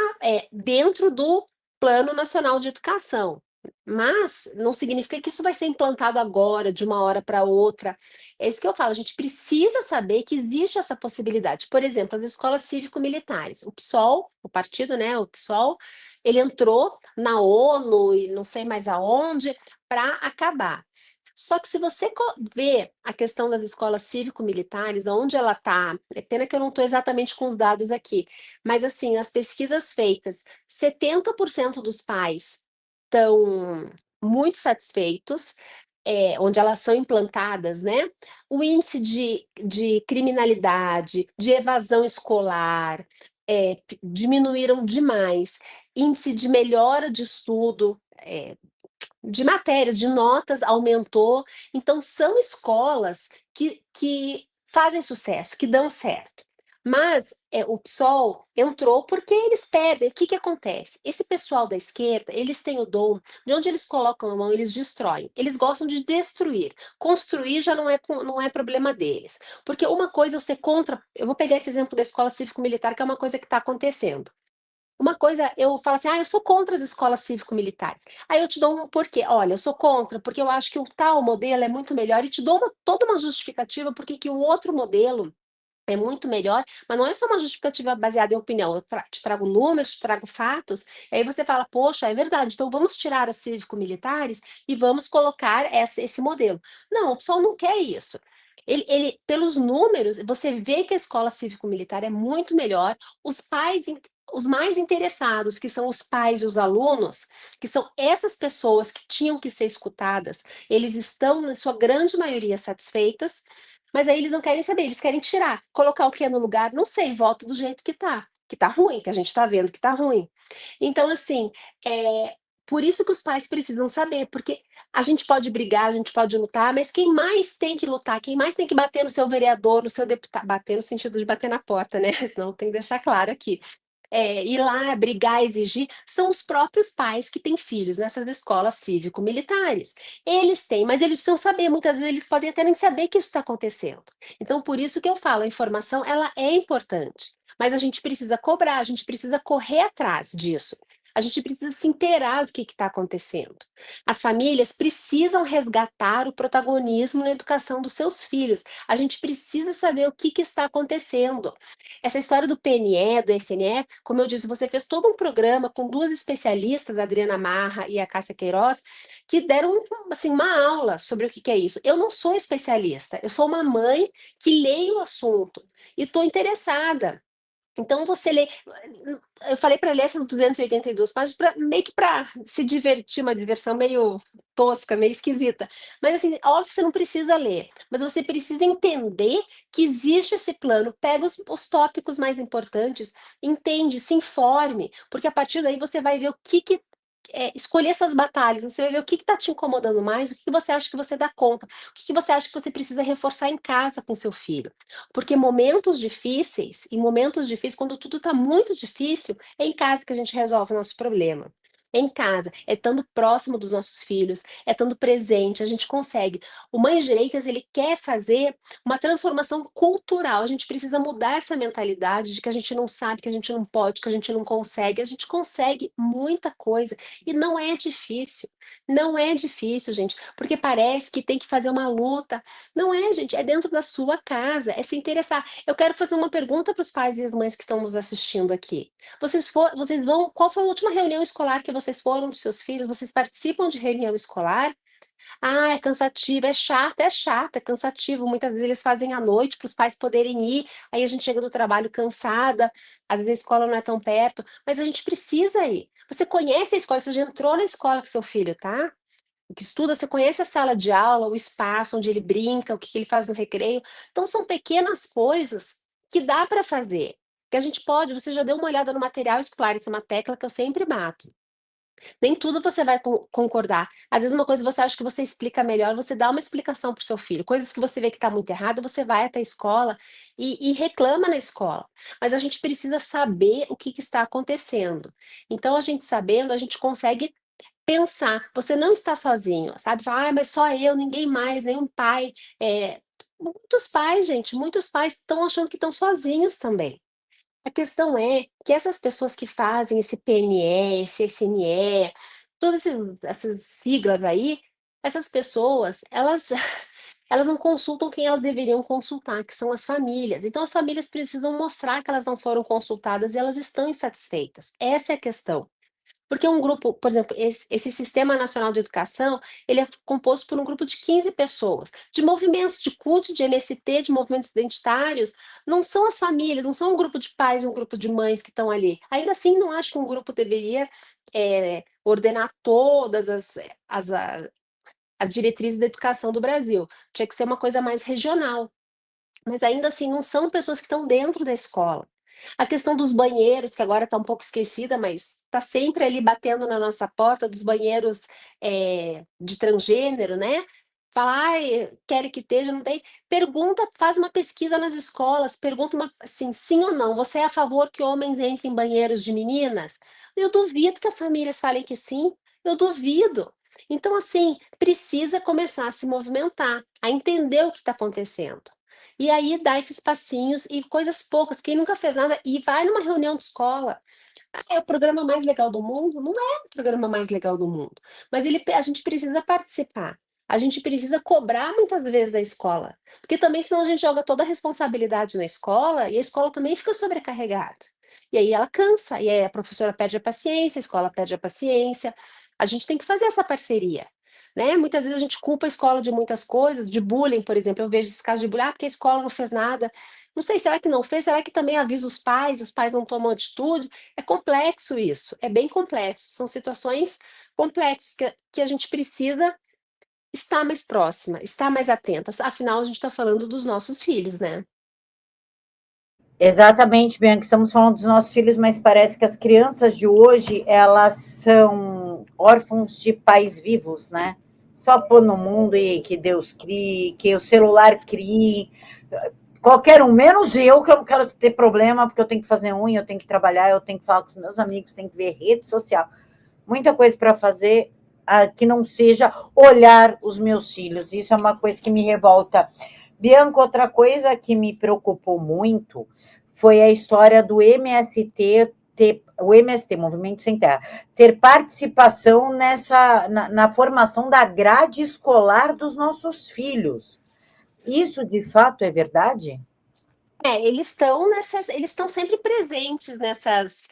dentro do Plano Nacional de Educação, mas não significa que isso vai ser implantado agora, de uma hora para outra. É isso que eu falo, a gente precisa saber que existe essa possibilidade. Por exemplo, as escolas cívico-militares. O PSOL, o partido, né, o PSOL, ele entrou na ONU e não sei mais aonde para acabar. Só que se você vê a questão das escolas cívico-militares, onde ela está, é pena que eu não estou exatamente com os dados aqui, mas assim, as pesquisas feitas, 70% dos pais estão muito satisfeitos, onde elas são implantadas, né? O índice de criminalidade, de evasão escolar, diminuíram demais. Índice de melhora de estudo, de matérias, de notas aumentou. Então, são escolas que fazem sucesso, que dão certo. Mas o PSOL entrou porque eles perdem. O que, que acontece? Esse pessoal da esquerda, eles têm o dom, de onde eles colocam a mão, eles destroem. Eles gostam de destruir. Construir já não é problema deles. Porque uma coisa é ser contra. Eu vou pegar esse exemplo da escola cívico-militar, que é uma coisa que está acontecendo. Uma coisa, eu falo assim, eu sou contra as escolas cívico-militares. Aí eu te dou um porquê. Olha, eu sou contra, porque eu acho que o tal modelo é muito melhor, e te dou toda uma justificativa porque que o outro modelo é muito melhor, mas não é só uma justificativa baseada em opinião. Eu te trago números, te trago fatos, e aí você fala, poxa, é verdade, então vamos tirar as cívico-militares e vamos colocar esse modelo. Não, o pessoal não quer isso. Pelos números, você vê que a escola cívico-militar é muito melhor, os pais os mais interessados, que são os pais e os alunos, que são essas pessoas que tinham que ser escutadas, eles estão, na sua grande maioria, satisfeitas, mas aí eles não querem saber, eles querem tirar, colocar o que é no lugar, não sei, volta do jeito que tá ruim, que a gente tá vendo que tá ruim. Então, assim, por isso que os pais precisam saber, porque a gente pode brigar, a gente pode lutar, mas quem mais tem que lutar, quem mais tem que bater no seu vereador, no seu deputado, bater no sentido de bater na porta, né? Senão tem que deixar claro aqui, ir lá brigar, exigir, são os próprios pais que têm filhos nessas escolas cívico-militares. Eles têm, mas eles precisam saber, muitas vezes eles podem até nem saber que isso está acontecendo. Então, por isso que eu falo, a informação ela é importante, mas a gente precisa cobrar, a gente precisa correr atrás disso. A gente precisa se inteirar do que está acontecendo. As famílias precisam resgatar o protagonismo na educação dos seus filhos. A gente precisa saber o que está acontecendo. Essa história do PNE, do SNE, como eu disse, você fez todo um programa com duas especialistas, a Adriana Marra e a Cássia Queiroz, que deram assim, uma aula sobre o que é isso. Eu não sou especialista, eu sou uma mãe que leio o assunto e estou interessada. Então você lê, eu falei para ler essas 282 páginas meio que para se divertir, uma diversão meio tosca, meio esquisita. Mas assim, óbvio que você não precisa ler, mas você precisa entender que existe esse plano, pega os tópicos mais importantes, entende, se informe, porque a partir daí você vai ver o que escolher suas batalhas, você vai ver o que está te incomodando mais, o que você acha que você dá conta, o que você acha que você precisa reforçar em casa com seu filho. Porque momentos difíceis, e momentos difíceis, quando tudo está muito difícil, é em casa que a gente resolve o nosso problema. É em casa, é estando próximo dos nossos filhos, é estando presente, a gente consegue. O Mães Direitas, ele quer fazer uma transformação cultural, a gente precisa mudar essa mentalidade de que a gente não sabe, que a gente não pode, que a gente não consegue. A gente consegue muita coisa e não é difícil. Não é difícil, gente, porque parece que tem que fazer uma luta. Não é, gente, é dentro da sua casa, é se interessar. Eu quero fazer uma pergunta para os pais e as mães que estão nos assistindo aqui. Vocês vão, qual foi a última reunião escolar que vocês foram dos seus filhos? Vocês participam de reunião escolar? Ah, é cansativo, é chato, é cansativo. Muitas vezes eles fazem à noite para os pais poderem ir, aí a gente chega do trabalho cansada, às vezes a escola não é tão perto, mas a gente precisa ir. Você conhece a escola, você já entrou na escola com seu filho, tá? Que estuda, você conhece a sala de aula, o espaço onde ele brinca, o que ele faz no recreio. Então, são pequenas coisas que dá para fazer. Que a gente pode, você já deu uma olhada no material escolar, isso é uma tecla que eu sempre bato. Nem tudo você vai concordar. Às vezes, uma coisa você acha que você explica melhor, você dá uma explicação para o seu filho. Coisas que você vê que está muito errado, você vai até a escola e reclama na escola. Mas a gente precisa saber o que está acontecendo. Então, a gente sabendo, a gente consegue pensar. Você não está sozinho, sabe? Fala, ah, mas só eu, ninguém mais, nenhum pai. Muitos pais, gente, muitos pais estão achando que estão sozinhos também. A questão é que essas pessoas que fazem esse PNE, esse SNE, todas essas siglas aí, essas pessoas, elas, elas não consultam quem elas deveriam consultar, que são as famílias. Então, as famílias precisam mostrar que elas não foram consultadas e elas estão insatisfeitas. Essa é a questão. Porque um grupo, por exemplo, esse Sistema Nacional de Educação, ele é composto por um grupo de 15 pessoas, de movimentos de CUT, de MST, de movimentos identitários, não são as famílias, não são um grupo de pais e um grupo de mães que estão ali. Ainda assim, não acho que um grupo deveria ordenar todas as diretrizes da educação do Brasil. Tinha que ser uma coisa mais regional. Mas ainda assim, não são pessoas que estão dentro da escola. A questão dos banheiros, que agora está um pouco esquecida, mas está sempre ali batendo na nossa porta, dos banheiros de transgênero, né? Falar, ai, quer que esteja, não tem. Pergunta, faz uma pesquisa nas escolas, pergunta assim, sim ou não, você é a favor que homens entrem em banheiros de meninas? Eu duvido que as famílias falem que sim, eu duvido. Então, assim, precisa começar a se movimentar, a entender o que está acontecendo. E aí dá esses passinhos e coisas poucas. Quem nunca fez nada e vai numa reunião de escola. Ah, é o programa mais legal do mundo? Não é o programa mais legal do mundo. Mas a gente precisa participar. A gente precisa cobrar muitas vezes da escola. Porque também, senão a gente joga toda a responsabilidade na escola e a escola também fica sobrecarregada. E aí ela cansa, e aí a professora perde a paciência, a escola perde a paciência. A gente tem que fazer essa parceria. Né? Muitas vezes a gente culpa a escola de muitas coisas, de bullying, por exemplo. Eu vejo esse caso de bullying, porque a escola não fez nada. Não sei, será que não fez? Será que também avisa os pais não tomam atitude? É complexo isso, é bem complexo. São situações complexas que a gente precisa estar mais próxima, estar mais atenta. Afinal, a gente está falando dos nossos filhos, né? Exatamente, Bianca, estamos falando dos nossos filhos, mas parece que as crianças de hoje, elas são órfãos de pais vivos, né? Só pôr no mundo e que Deus crie, que o celular crie, qualquer um, menos eu, que eu não quero ter problema, porque eu tenho que fazer unha, eu tenho que trabalhar, eu tenho que falar com os meus amigos, tenho que ver rede social, muita coisa para fazer, que não seja olhar os meus filhos, isso é uma coisa que me revolta. Bianca, outra coisa que me preocupou muito foi a história do MST ter, o MST, Movimento Sem Terra, ter participação na formação da grade escolar dos nossos filhos. Isso, de fato, é verdade? Eles estão sempre presentes nessas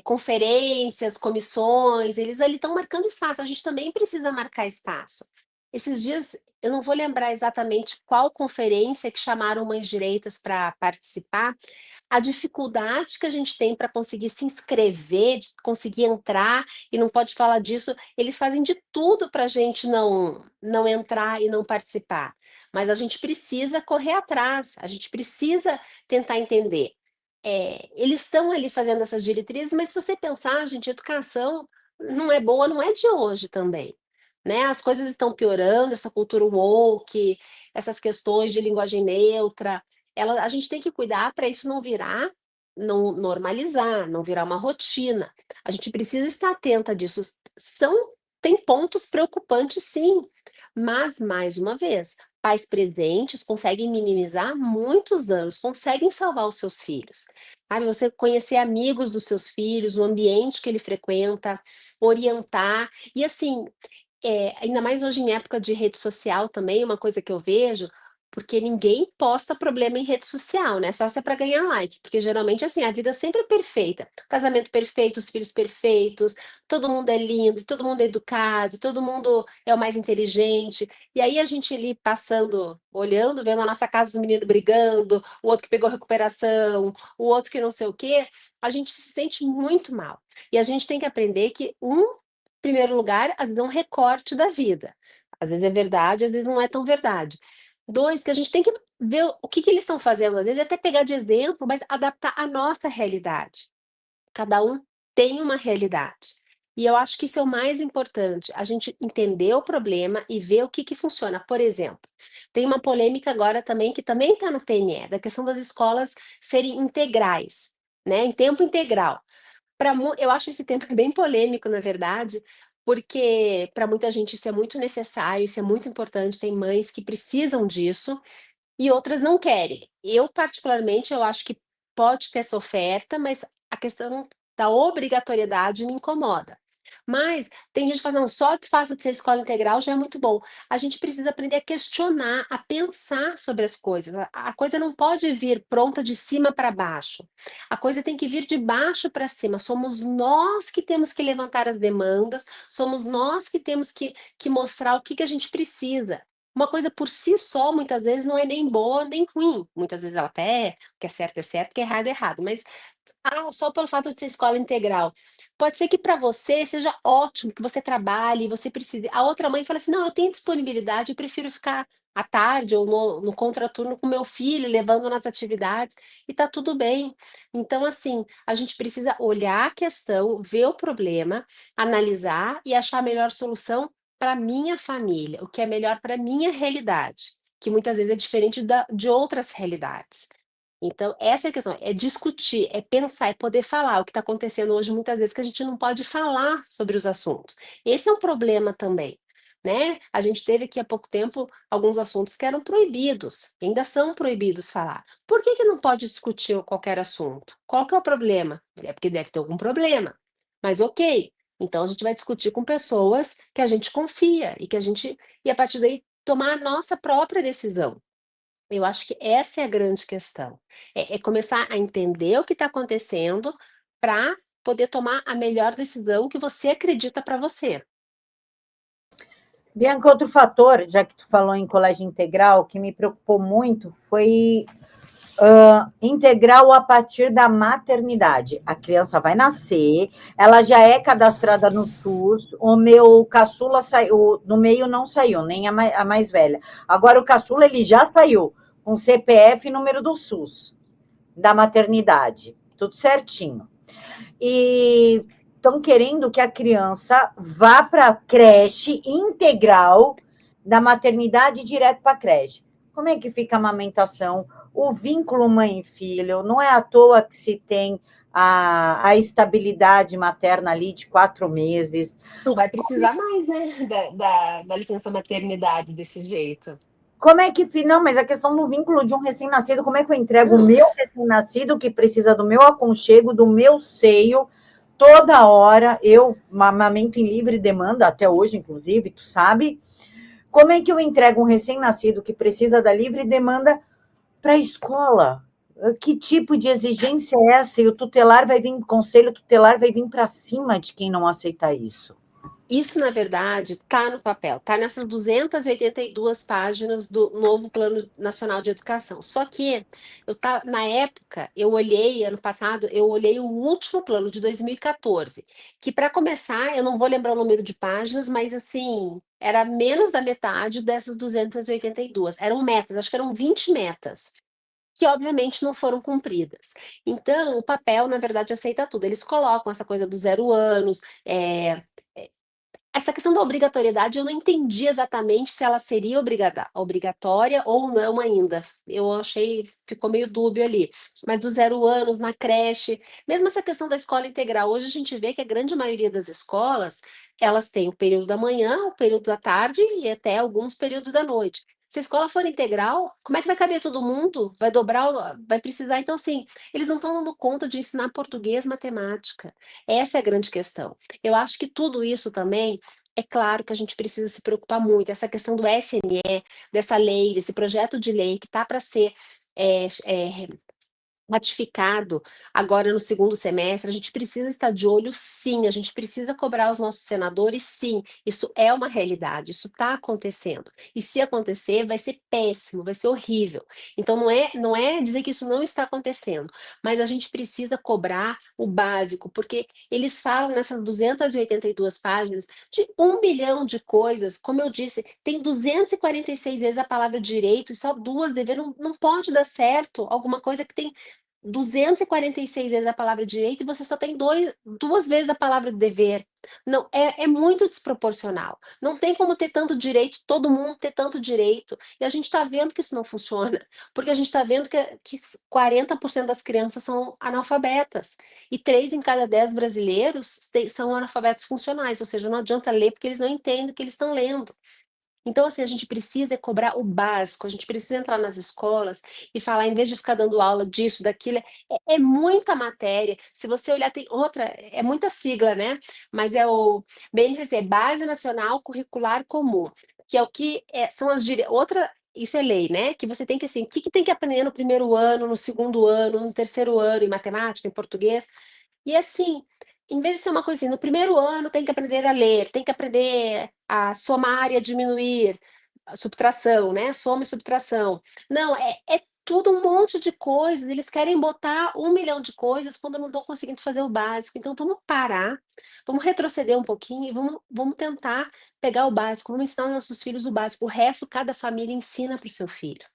conferências, comissões, eles ali estão marcando espaço, a gente também precisa marcar espaço. Esses dias, eu não vou lembrar exatamente qual conferência que chamaram mães direitas para participar, a dificuldade que a gente tem para conseguir se inscrever, de conseguir entrar, e não pode falar disso, eles fazem de tudo para a gente não entrar e não participar. Mas a gente precisa correr atrás, a gente precisa tentar entender. Eles estão ali fazendo essas diretrizes, mas se você pensar, gente, educação não é boa, não é de hoje também. Né? As coisas estão piorando, essa cultura woke, essas questões de linguagem neutra, a gente tem que cuidar para isso não virar, não normalizar, não virar uma rotina. A gente precisa estar atenta disso. Tem pontos preocupantes, sim, mas, mais uma vez, pais presentes conseguem minimizar muitos danos, conseguem salvar os seus filhos. Sabe, você conhecer amigos dos seus filhos, o ambiente que ele frequenta, orientar, e assim, ainda mais hoje em época de rede social também, uma coisa que eu vejo, porque ninguém posta problema em rede social, né? Só se é para ganhar like, porque geralmente assim, a vida sempre é perfeita. Casamento perfeito, os filhos perfeitos, todo mundo é lindo, todo mundo é educado, todo mundo é o mais inteligente. E aí a gente ali passando, olhando, vendo a nossa casa, os meninos brigando, o outro que pegou recuperação, o outro que não sei o quê, a gente se sente muito mal. E a gente tem que aprender que primeiro lugar, às vezes é um recorte da vida. Às vezes é verdade, às vezes não é tão verdade. Dois, que a gente tem que ver o que que eles estão fazendo, às vezes até pegar de exemplo, mas adaptar à nossa realidade. Cada um tem uma realidade. E eu acho que isso é o mais importante, a gente entender o problema e ver o que que funciona. Por exemplo, tem uma polêmica agora também, que também está no PNE, da questão das escolas serem integrais, né, em tempo integral. Eu acho esse tema bem polêmico, na verdade, porque para muita gente isso é muito necessário, isso é muito importante, tem mães que precisam disso e outras não querem. Eu, particularmente, eu acho que pode ter essa oferta, mas a questão da obrigatoriedade me incomoda. Mas tem gente que fala, não, só o fato de ser escola integral já é muito bom. A gente precisa aprender a questionar, a pensar sobre as coisas. A coisa não pode vir pronta de cima para baixo. A coisa tem que vir de baixo para cima. Somos nós que temos que levantar as demandas, somos nós que temos que mostrar o que que a gente precisa. Uma coisa por si só, muitas vezes, não é nem boa nem ruim. Muitas vezes ela até, que é certo, que é errado. Mas só pelo fato de ser escola integral. Pode ser que para você seja ótimo, que você trabalhe, você precise. A outra mãe fala assim: não, eu tenho disponibilidade, eu prefiro ficar à tarde ou no contraturno com meu filho, levando nas atividades, e tá tudo bem. Então, assim, a gente precisa olhar a questão, ver o problema, analisar e achar a melhor solução para minha família, o que é melhor para minha realidade, que muitas vezes é diferente de outras realidades. Então, essa é a questão, é discutir, é pensar, é poder falar. O que está acontecendo hoje, muitas vezes, que a gente não pode falar sobre os assuntos. Esse é um problema também, né? A gente teve aqui há pouco tempo alguns assuntos que eram proibidos, ainda são proibidos falar. Por que que não pode discutir qualquer assunto? Qual que é o problema? É porque deve ter algum problema. Mas ok, então a gente vai discutir com pessoas que a gente confia e a partir daí tomar a nossa própria decisão. Eu acho que essa é a grande questão. É começar a entender o que está acontecendo para poder tomar a melhor decisão que você acredita para você. Bianca, outro fator, já que tu falou em colégio integral, que me preocupou muito foi integral a partir da maternidade. A criança vai nascer, ela já é cadastrada no SUS, o meu caçula saiu, no meio não saiu, nem a mais velha. Agora o caçula ele já saiu, com CPF e número do SUS, da maternidade, tudo certinho. E estão querendo que a criança vá para a creche integral, da maternidade direto para a creche. Como é que fica a amamentação? O vínculo mãe e filho, não é à toa que se tem a estabilidade materna ali de 4 meses. Não vai precisar mais, né, da licença maternidade desse jeito. Como é que, não, mas a questão do vínculo de um recém-nascido, como é que eu entrego o Hum, meu recém-nascido que precisa do meu aconchego, do meu seio, toda hora, eu amamento em livre demanda, até hoje, inclusive, tu sabe? Como é que eu entrego um recém-nascido que precisa da livre demanda para a escola? Que tipo de exigência é essa? E o tutelar vai vir, o conselho tutelar vai vir para cima de quem não aceitar isso. Isso, na verdade, está no papel, está nessas 282 páginas do novo Plano Nacional de Educação. Só que na época, eu olhei, ano passado, eu olhei o último plano de 2014, que para começar, eu não vou lembrar o número de páginas, mas assim, era menos da metade dessas 282. Eram metas, acho que eram 20 metas. Que obviamente não foram cumpridas. Então, o papel, na verdade, aceita tudo. Eles colocam essa coisa dos 0 anos, essa questão da obrigatoriedade, eu não entendi exatamente se ela seria obrigatória ou não ainda. Eu achei, ficou meio dúbio ali. Mas dos 0 anos na creche, mesmo essa questão da escola integral, hoje a gente vê que a grande maioria das escolas, elas têm o período da manhã, o período da tarde e até alguns períodos da noite. Se a escola for integral, como é que vai caber todo mundo? Vai dobrar, vai precisar. Então, assim, eles não estão dando conta de ensinar português, matemática. Essa é a grande questão. Eu acho que tudo isso também é claro que a gente precisa se preocupar muito. Essa questão do SNE, dessa lei, desse projeto de lei que está para ser ratificado agora no segundo semestre, a gente precisa estar de olho, sim, a gente precisa cobrar os nossos senadores, sim, isso é uma realidade, isso está acontecendo. E se acontecer, vai ser péssimo, vai ser horrível. Então, não é dizer que isso não está acontecendo, mas a gente precisa cobrar o básico, porque eles falam nessas 282 páginas de 1 milhão de coisas, como eu disse, tem 246 vezes a palavra direito e só duas dever, não pode dar certo alguma coisa que tem 246 vezes a palavra direito e você só tem duas vezes a palavra dever. Não, é muito desproporcional. Não tem como ter tanto direito, todo mundo ter tanto direito. E a gente está vendo que isso não funciona, porque a gente está vendo que 40% das crianças são analfabetas. E 3 em cada 10 brasileiros são analfabetos funcionais, ou seja, não adianta ler porque eles não entendem o que eles estão lendo. Então, assim, a gente precisa cobrar o básico, a gente precisa entrar nas escolas e falar, em vez de ficar dando aula disso, daquilo, é muita matéria. Se você olhar, tem outra, é muita sigla, né? Mas é o BNCC, Base Nacional Curricular Comum, que é o que são outra. Isso é lei, né? Que você tem que, assim, o que tem que aprender no primeiro ano, no segundo ano, no terceiro ano, em matemática, em português. E assim, em vez de ser uma coisa assim, no primeiro ano tem que aprender a ler, tem que aprender a somar e a diminuir, a subtração, né? Soma e subtração. Não, é tudo um monte de coisas. Eles querem botar 1 milhão de coisas quando não estão conseguindo fazer o básico. Então vamos parar, vamos retroceder um pouquinho e vamos tentar pegar o básico, vamos ensinar aos nossos filhos o básico. O resto, cada família ensina para o seu filho.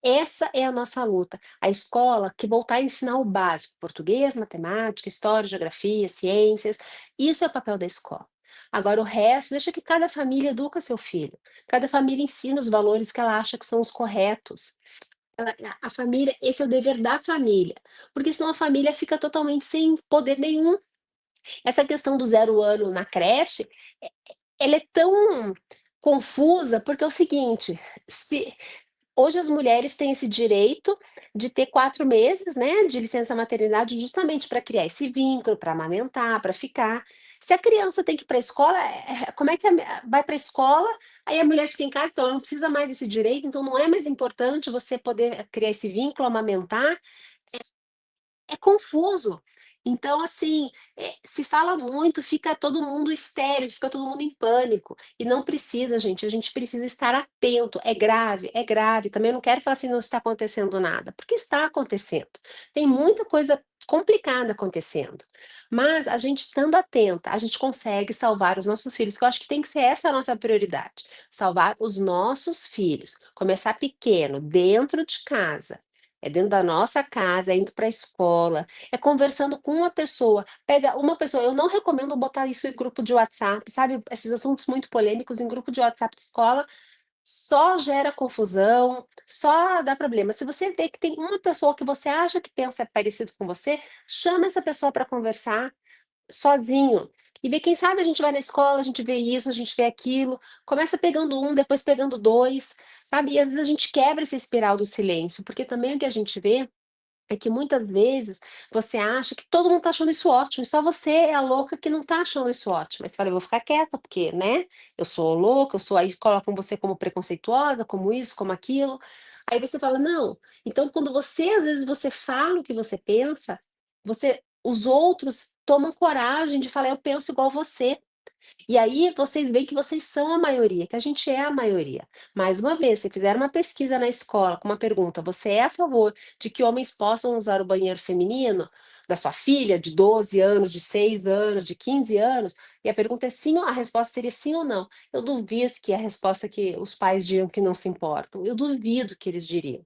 Essa é a nossa luta. A escola que voltar a ensinar o básico, português, matemática, história, geografia, ciências, isso é o papel da escola. Agora, o resto, deixa que cada família educa seu filho. Cada família ensina os valores que ela acha que são os corretos. A família, esse é o dever da família. Porque senão a família fica totalmente sem poder nenhum. Essa questão do 0 ano na creche, é- ela é tão confusa, porque é o seguinte, se hoje as mulheres têm esse direito de ter 4 meses, né, de licença maternidade, justamente para criar esse vínculo, para amamentar, para ficar. Se a criança tem que ir para a escola, como é que vai para a escola, aí a mulher fica em casa, então ela não precisa mais desse direito, então não é mais importante você poder criar esse vínculo, amamentar, é confuso. Então, assim, se fala muito, fica todo mundo histérico, fica todo mundo em pânico. E não precisa, gente. A gente precisa estar atento. É grave, é grave. Também não quero falar assim, não está acontecendo nada, porque está acontecendo. Tem muita coisa complicada acontecendo. Mas a gente estando atenta, a gente consegue salvar os nossos filhos, que eu acho que tem que ser essa a nossa prioridade. Salvar os nossos filhos. Começar pequeno, dentro de casa. É dentro da nossa casa, é indo para a escola, é conversando com uma pessoa. Pega uma pessoa, eu não recomendo botar isso em grupo de WhatsApp, sabe? Esses assuntos muito polêmicos em grupo de WhatsApp de escola só gera confusão, só dá problema. Se você vê que tem uma pessoa que você acha que pensa parecido com você, chama essa pessoa para conversar sozinho. E ver, quem sabe a gente vai na escola, a gente vê isso, a gente vê aquilo, começa pegando um, depois pegando dois, sabe? E às vezes a gente quebra essa espiral do silêncio, porque também o que a gente vê é que muitas vezes você acha que todo mundo tá achando isso ótimo, e só você é a louca que não tá achando isso ótimo. Aí você fala: "Eu vou ficar quieta, porque, né, eu sou louca, eu sou", aí colocam você como preconceituosa, como isso, como aquilo. Aí você fala: "Não". Então quando você, às vezes, você fala o que você pensa, os outros tomam coragem de falar: "Eu penso igual você". E aí vocês veem que vocês são a maioria, que a gente é a maioria. Mais uma vez, se fizer uma pesquisa na escola com uma pergunta: "Você é a favor de que homens possam usar o banheiro feminino da sua filha de 12 anos, de 6 anos, de 15 anos?", e a pergunta é sim, a resposta seria sim ou não. Eu duvido que a resposta que os pais digam que não se importam, eu duvido que eles diriam.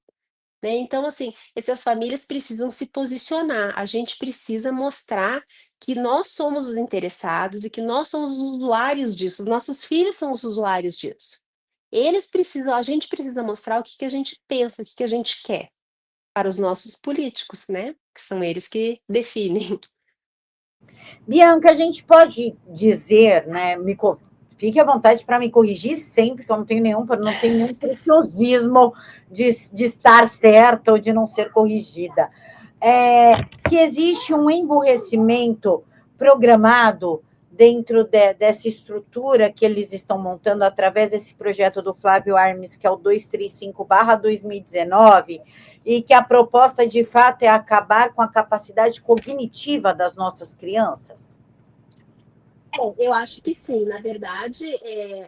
Né, então assim, essas famílias precisam se posicionar, a gente precisa mostrar que nós somos os interessados e que nós somos os usuários disso, os nossos filhos são os usuários disso. A gente precisa mostrar o que que a gente pensa, o que que a gente quer, para os nossos políticos, né, que são eles que definem. Bianca, a gente pode dizer, né? Fique à vontade para me corrigir sempre, que eu não tenho nenhum preciosismo de estar certa ou de não ser corrigida. Que existe um emburrecimento programado dentro dessa estrutura que eles estão montando através desse projeto do Flávio Armes, que é o 235/2019, e que a proposta de fato é acabar com a capacidade cognitiva das nossas crianças? Eu acho que sim, na verdade,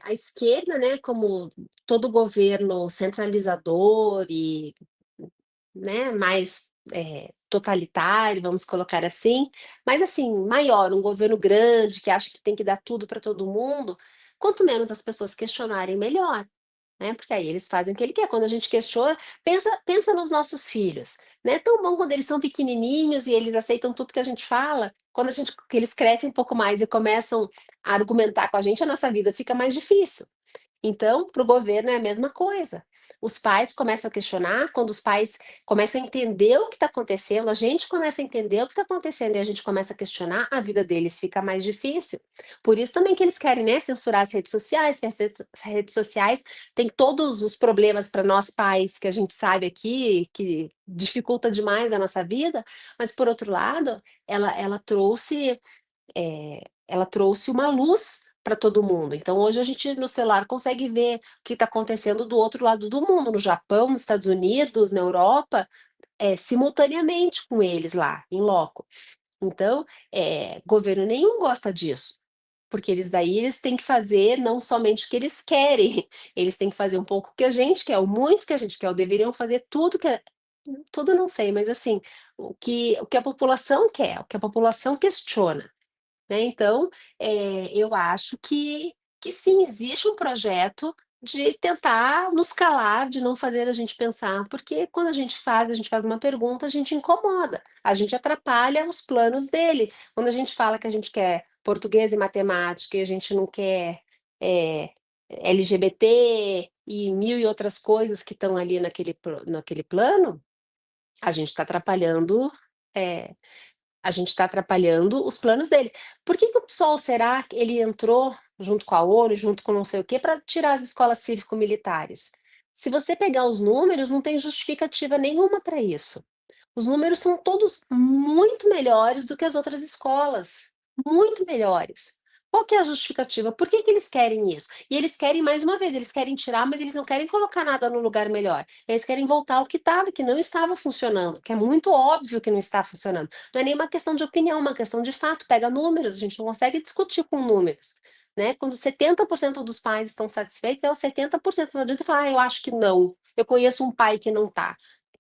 a esquerda, né, como todo governo centralizador e, né, mais, totalitário, vamos colocar assim, mas assim, maior, um governo grande que acha que tem que dar tudo para todo mundo, quanto menos as pessoas questionarem, melhor, né, porque aí eles fazem o que ele quer. Quando a gente questiona, pensa nos nossos filhos, né, é tão bom quando eles são pequenininhos e eles aceitam tudo que a gente fala, quando que eles crescem um pouco mais e começam a argumentar com a nossa vida fica mais difícil. Então, para o governo é a mesma coisa. Os pais começam a questionar, quando os pais começam a entender o que está acontecendo, a gente começa a entender o que está acontecendo e a gente começa a questionar, a vida deles fica mais difícil. Por isso também que eles querem, né, censurar as redes sociais, que as redes sociais têm todos os problemas para nós pais, que a gente sabe aqui, que dificulta demais a nossa vida, mas por outro lado, ela trouxe ela trouxe uma luz para todo mundo. Então, hoje a gente no celular consegue ver o que está acontecendo do outro lado do mundo, no Japão, nos Estados Unidos, na Europa, simultaneamente com eles lá, em loco. Então, governo nenhum gosta disso, porque eles têm que fazer não somente o que eles querem, eles têm que fazer um pouco o que a gente quer, o muito que a gente quer, ou deveriam fazer tudo não sei, mas assim, o que a população quer, o que a população questiona. Né, então, eu acho que sim, existe um projeto de tentar nos calar, de não fazer a gente pensar, porque quando a gente faz uma pergunta, a gente incomoda, a gente atrapalha os planos dele. Quando a gente fala que a gente quer português e matemática e a gente não quer, eh, LGBT e mil e outras coisas que estão ali naquele plano, a gente está atrapalhando, eh a gente está atrapalhando os planos dele. Por que que o PSOL, será que ele entrou junto com a ONU, junto com não sei o quê, para tirar as escolas cívico-militares? Se você pegar os números, não tem justificativa nenhuma para isso. Os números são todos muito melhores do que as outras escolas, muito melhores. Qual que é a justificativa? Por que que eles querem isso? E eles querem, mais uma vez, eles querem tirar, mas eles não querem colocar nada no lugar melhor. Eles querem voltar ao que estava, que não estava funcionando, que é muito óbvio que não está funcionando. Não é nem uma questão de opinião, é uma questão de fato. Pega números, a gente não consegue discutir com números. Né? Quando 70% dos pais estão satisfeitos, é os 70%. Não adianta falar: eu acho que não. Eu conheço um pai que não está.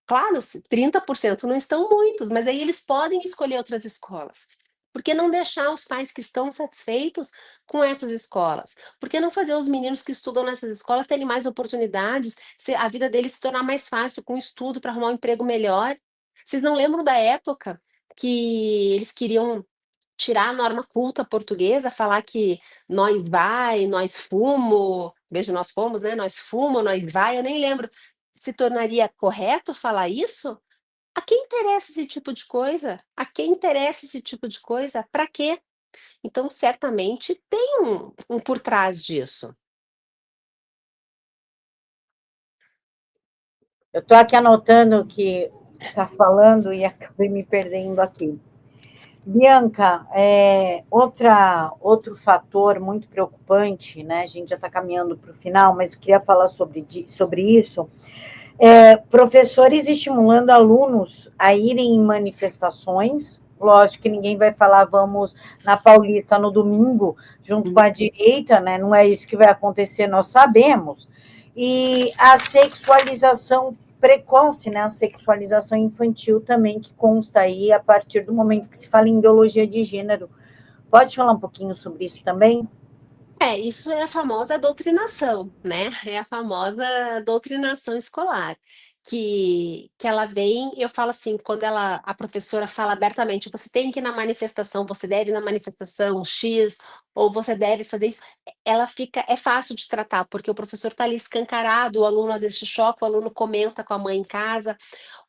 Claro, 30% não estão muitos, mas aí eles podem escolher outras escolas. Por que não deixar os pais que estão satisfeitos com essas escolas? Por que não fazer os meninos que estudam nessas escolas terem mais oportunidades, a vida deles se tornar mais fácil com estudo para arrumar um emprego melhor? Vocês não lembram da época que eles queriam tirar a norma culta portuguesa, falar que nós vai, nós fumo, veja, nós fomos, né? Nós fumo, nós vai, eu nem lembro. Se tornaria correto falar isso? A quem interessa esse tipo de coisa? A quem interessa esse tipo de coisa? Para quê? Então, certamente tem um por trás disso. Eu estou aqui anotando o que está falando e acabei me perdendo aqui. Bianca, outro fator muito preocupante, né? A gente já está caminhando para o final, mas eu queria falar sobre isso. Professores estimulando alunos a irem em manifestações. Lógico que ninguém vai falar vamos na Paulista no domingo, junto com a direita, né? Não é isso que vai acontecer, nós sabemos. E a sexualização precoce, né? A sexualização infantil também, que consta aí a partir do momento que se fala em ideologia de gênero. Pode falar um pouquinho sobre isso também? Isso é a famosa doutrinação, né? É a famosa doutrinação escolar, que ela vem, eu falo assim, quando a professora fala abertamente, você tem que ir na manifestação, você deve ir na manifestação X, ou você deve fazer isso, é fácil de tratar, porque o professor está ali escancarado, o aluno às vezes se choca, o aluno comenta com a mãe em casa.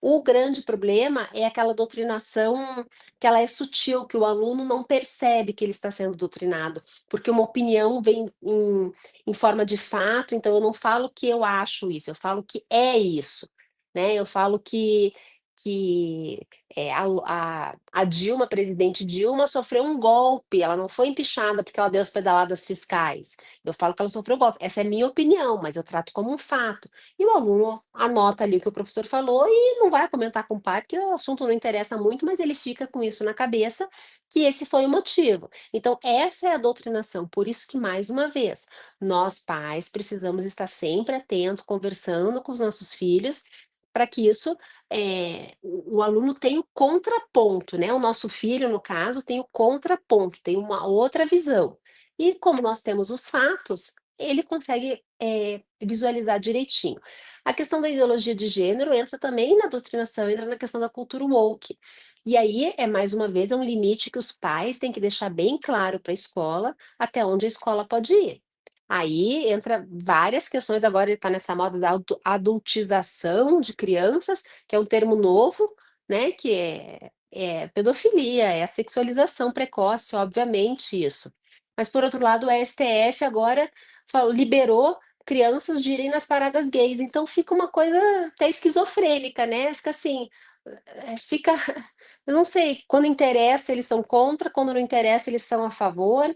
O grande problema é aquela doutrinação que ela é sutil, que o aluno não percebe que ele está sendo doutrinado, porque uma opinião vem em forma de fato, então eu não falo que eu acho isso, eu falo que é isso, né? Eu falo que a Dilma, a presidente Dilma, sofreu um golpe, ela não foi empichada porque ela deu as pedaladas fiscais. Eu falo que ela sofreu um golpe. Essa é a minha opinião, mas eu trato como um fato. E o aluno anota ali o que o professor falou e não vai comentar com o pai, porque o assunto não interessa muito, mas ele fica com isso na cabeça, que esse foi o motivo. Então, essa é a doutrinação. Por isso que, mais uma vez, nós pais precisamos estar sempre atentos, conversando com os nossos filhos, para que isso, o aluno tenha o contraponto, né? O nosso filho, no caso, tem o contraponto, tem uma outra visão. E como nós temos os fatos, ele consegue visualizar direitinho. A questão da ideologia de gênero entra também na doutrinação, entra na questão da cultura woke. E aí, mais uma vez, é um limite que os pais têm que deixar bem claro para a escola até onde a escola pode ir. Aí entra várias questões, agora ele está nessa moda da adultização de crianças, que é um termo novo, né? Que é pedofilia, é a sexualização precoce, obviamente, isso. Mas, por outro lado, o STF agora liberou crianças de irem nas paradas gays, então fica uma coisa até esquizofrênica, né? Fica assim, fica, eu não sei, quando interessa eles são contra, quando não interessa eles são a favor,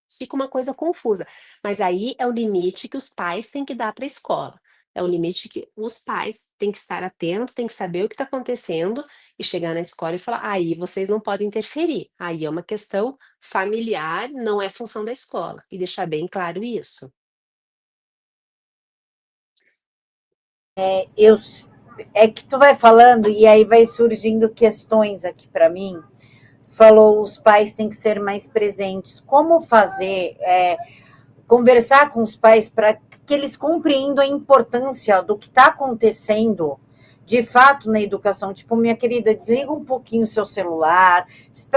fica uma coisa confusa. Mas aí é o limite que os pais têm que dar para a escola. É o limite que os pais têm que estar atentos, têm que saber o que está acontecendo e chegar na escola e falar: aí vocês não podem interferir. Aí é uma questão familiar, não é função da escola. E deixar bem claro isso. Eu, é que tu vai falando e aí vai surgindo questões aqui para mim. Falou, os pais têm que ser mais presentes. Como fazer, conversar com os pais para que eles compreendam a importância do que está acontecendo de fato na educação? Tipo, minha querida, desliga um pouquinho o seu celular,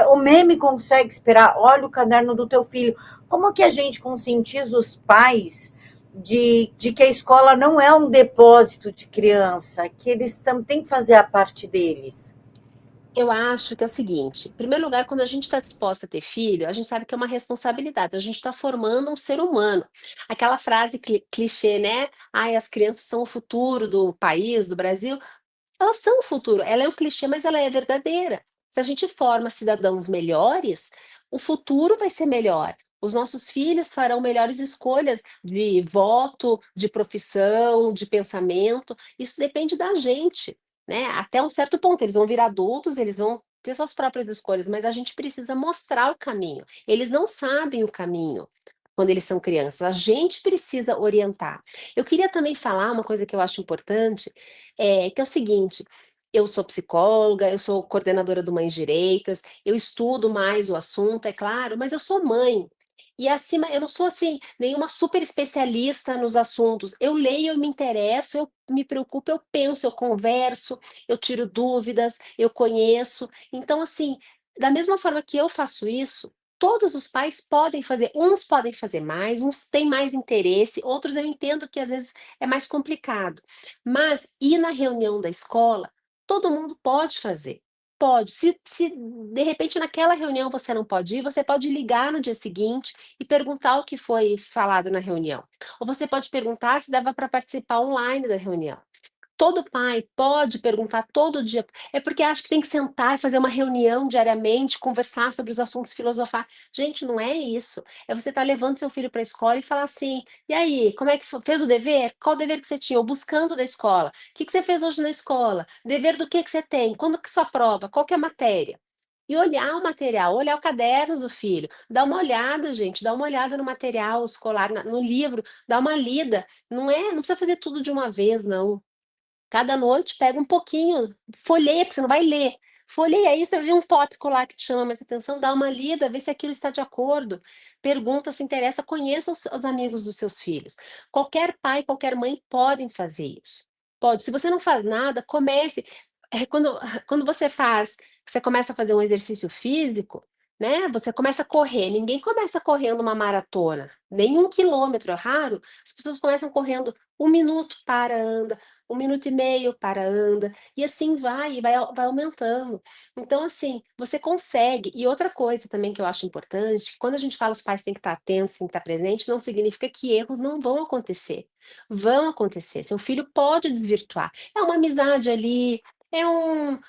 o meme consegue esperar, olha o caderno do teu filho. Como que a gente conscientiza os pais de que a escola não é um depósito de criança, que eles também têm que fazer a parte deles? Eu acho que é o seguinte, em primeiro lugar, quando a gente está disposta a ter filho, a gente sabe que é uma responsabilidade, a gente está formando um ser humano. Aquela frase clichê, né? Ai, as crianças são o futuro do país, do Brasil. Elas são o futuro, ela é um clichê, mas ela é verdadeira. Se a gente forma cidadãos melhores, o futuro vai ser melhor. Os nossos filhos farão melhores escolhas de voto, de profissão, de pensamento. Isso depende da gente, né? Até um certo ponto, eles vão vir adultos, eles vão ter suas próprias escolhas, mas a gente precisa mostrar o caminho. Eles não sabem o caminho quando eles são crianças, a gente precisa orientar. Eu queria também falar uma coisa que eu acho importante, que é o seguinte: eu sou psicóloga, eu sou coordenadora do Mães Direitas, eu estudo mais o assunto, é claro, mas eu sou mãe. E acima, eu não sou assim, nenhuma super especialista nos assuntos. Eu leio, eu me interesso, eu me preocupo, eu penso, eu converso, eu tiro dúvidas, eu conheço. Então, assim, da mesma forma que eu faço isso, todos os pais podem fazer. Uns podem fazer mais, uns têm mais interesse, outros eu entendo que às vezes é mais complicado. Mas ir na reunião da escola, todo mundo pode fazer. pode. Se de repente naquela reunião você não pode ir, você pode ligar no dia seguinte e perguntar o que foi falado na reunião. Ou você pode perguntar se dava para participar online da reunião. Todo pai pode perguntar todo dia, é porque acha que tem que sentar e fazer uma reunião diariamente, conversar sobre os assuntos, filosofar. Gente, não é isso. É você estar levando seu filho para a escola e falar assim: "E aí, como é que fez o dever? Qual o dever que você tinha?" Ou buscando da escola. "O que que você fez hoje na escola? Dever do que você tem? Quando que sua prova? Qual que é a matéria?" E olhar o material, olhar o caderno do filho, dá uma olhada, gente, dá uma olhada no material escolar, no livro, dá uma lida. Não precisa fazer tudo de uma vez, não. Cada noite pega um pouquinho, folheia, que você não vai ler. Folheia aí, você vê um tópico lá que te chama mais atenção, dá uma lida, vê se aquilo está de acordo. Pergunta, se interessa, conheça os amigos dos seus filhos. Qualquer pai, qualquer mãe podem fazer isso. Pode. Se você não faz nada, comece. Quando você começa a fazer um exercício físico, né? Você começa a correr. Ninguém começa correndo uma maratona, nem 1 quilômetro, é raro. As pessoas começam correndo 1 minuto, para, anda. 1 minuto e meio, para, anda, e assim vai, vai aumentando. Então, assim, você consegue. E outra coisa também que eu acho importante, quando a gente fala os pais têm que estar atentos, têm que estar presentes, não significa que erros não vão acontecer. Vão acontecer. Seu filho pode desvirtuar. É uma amizade ali, é um.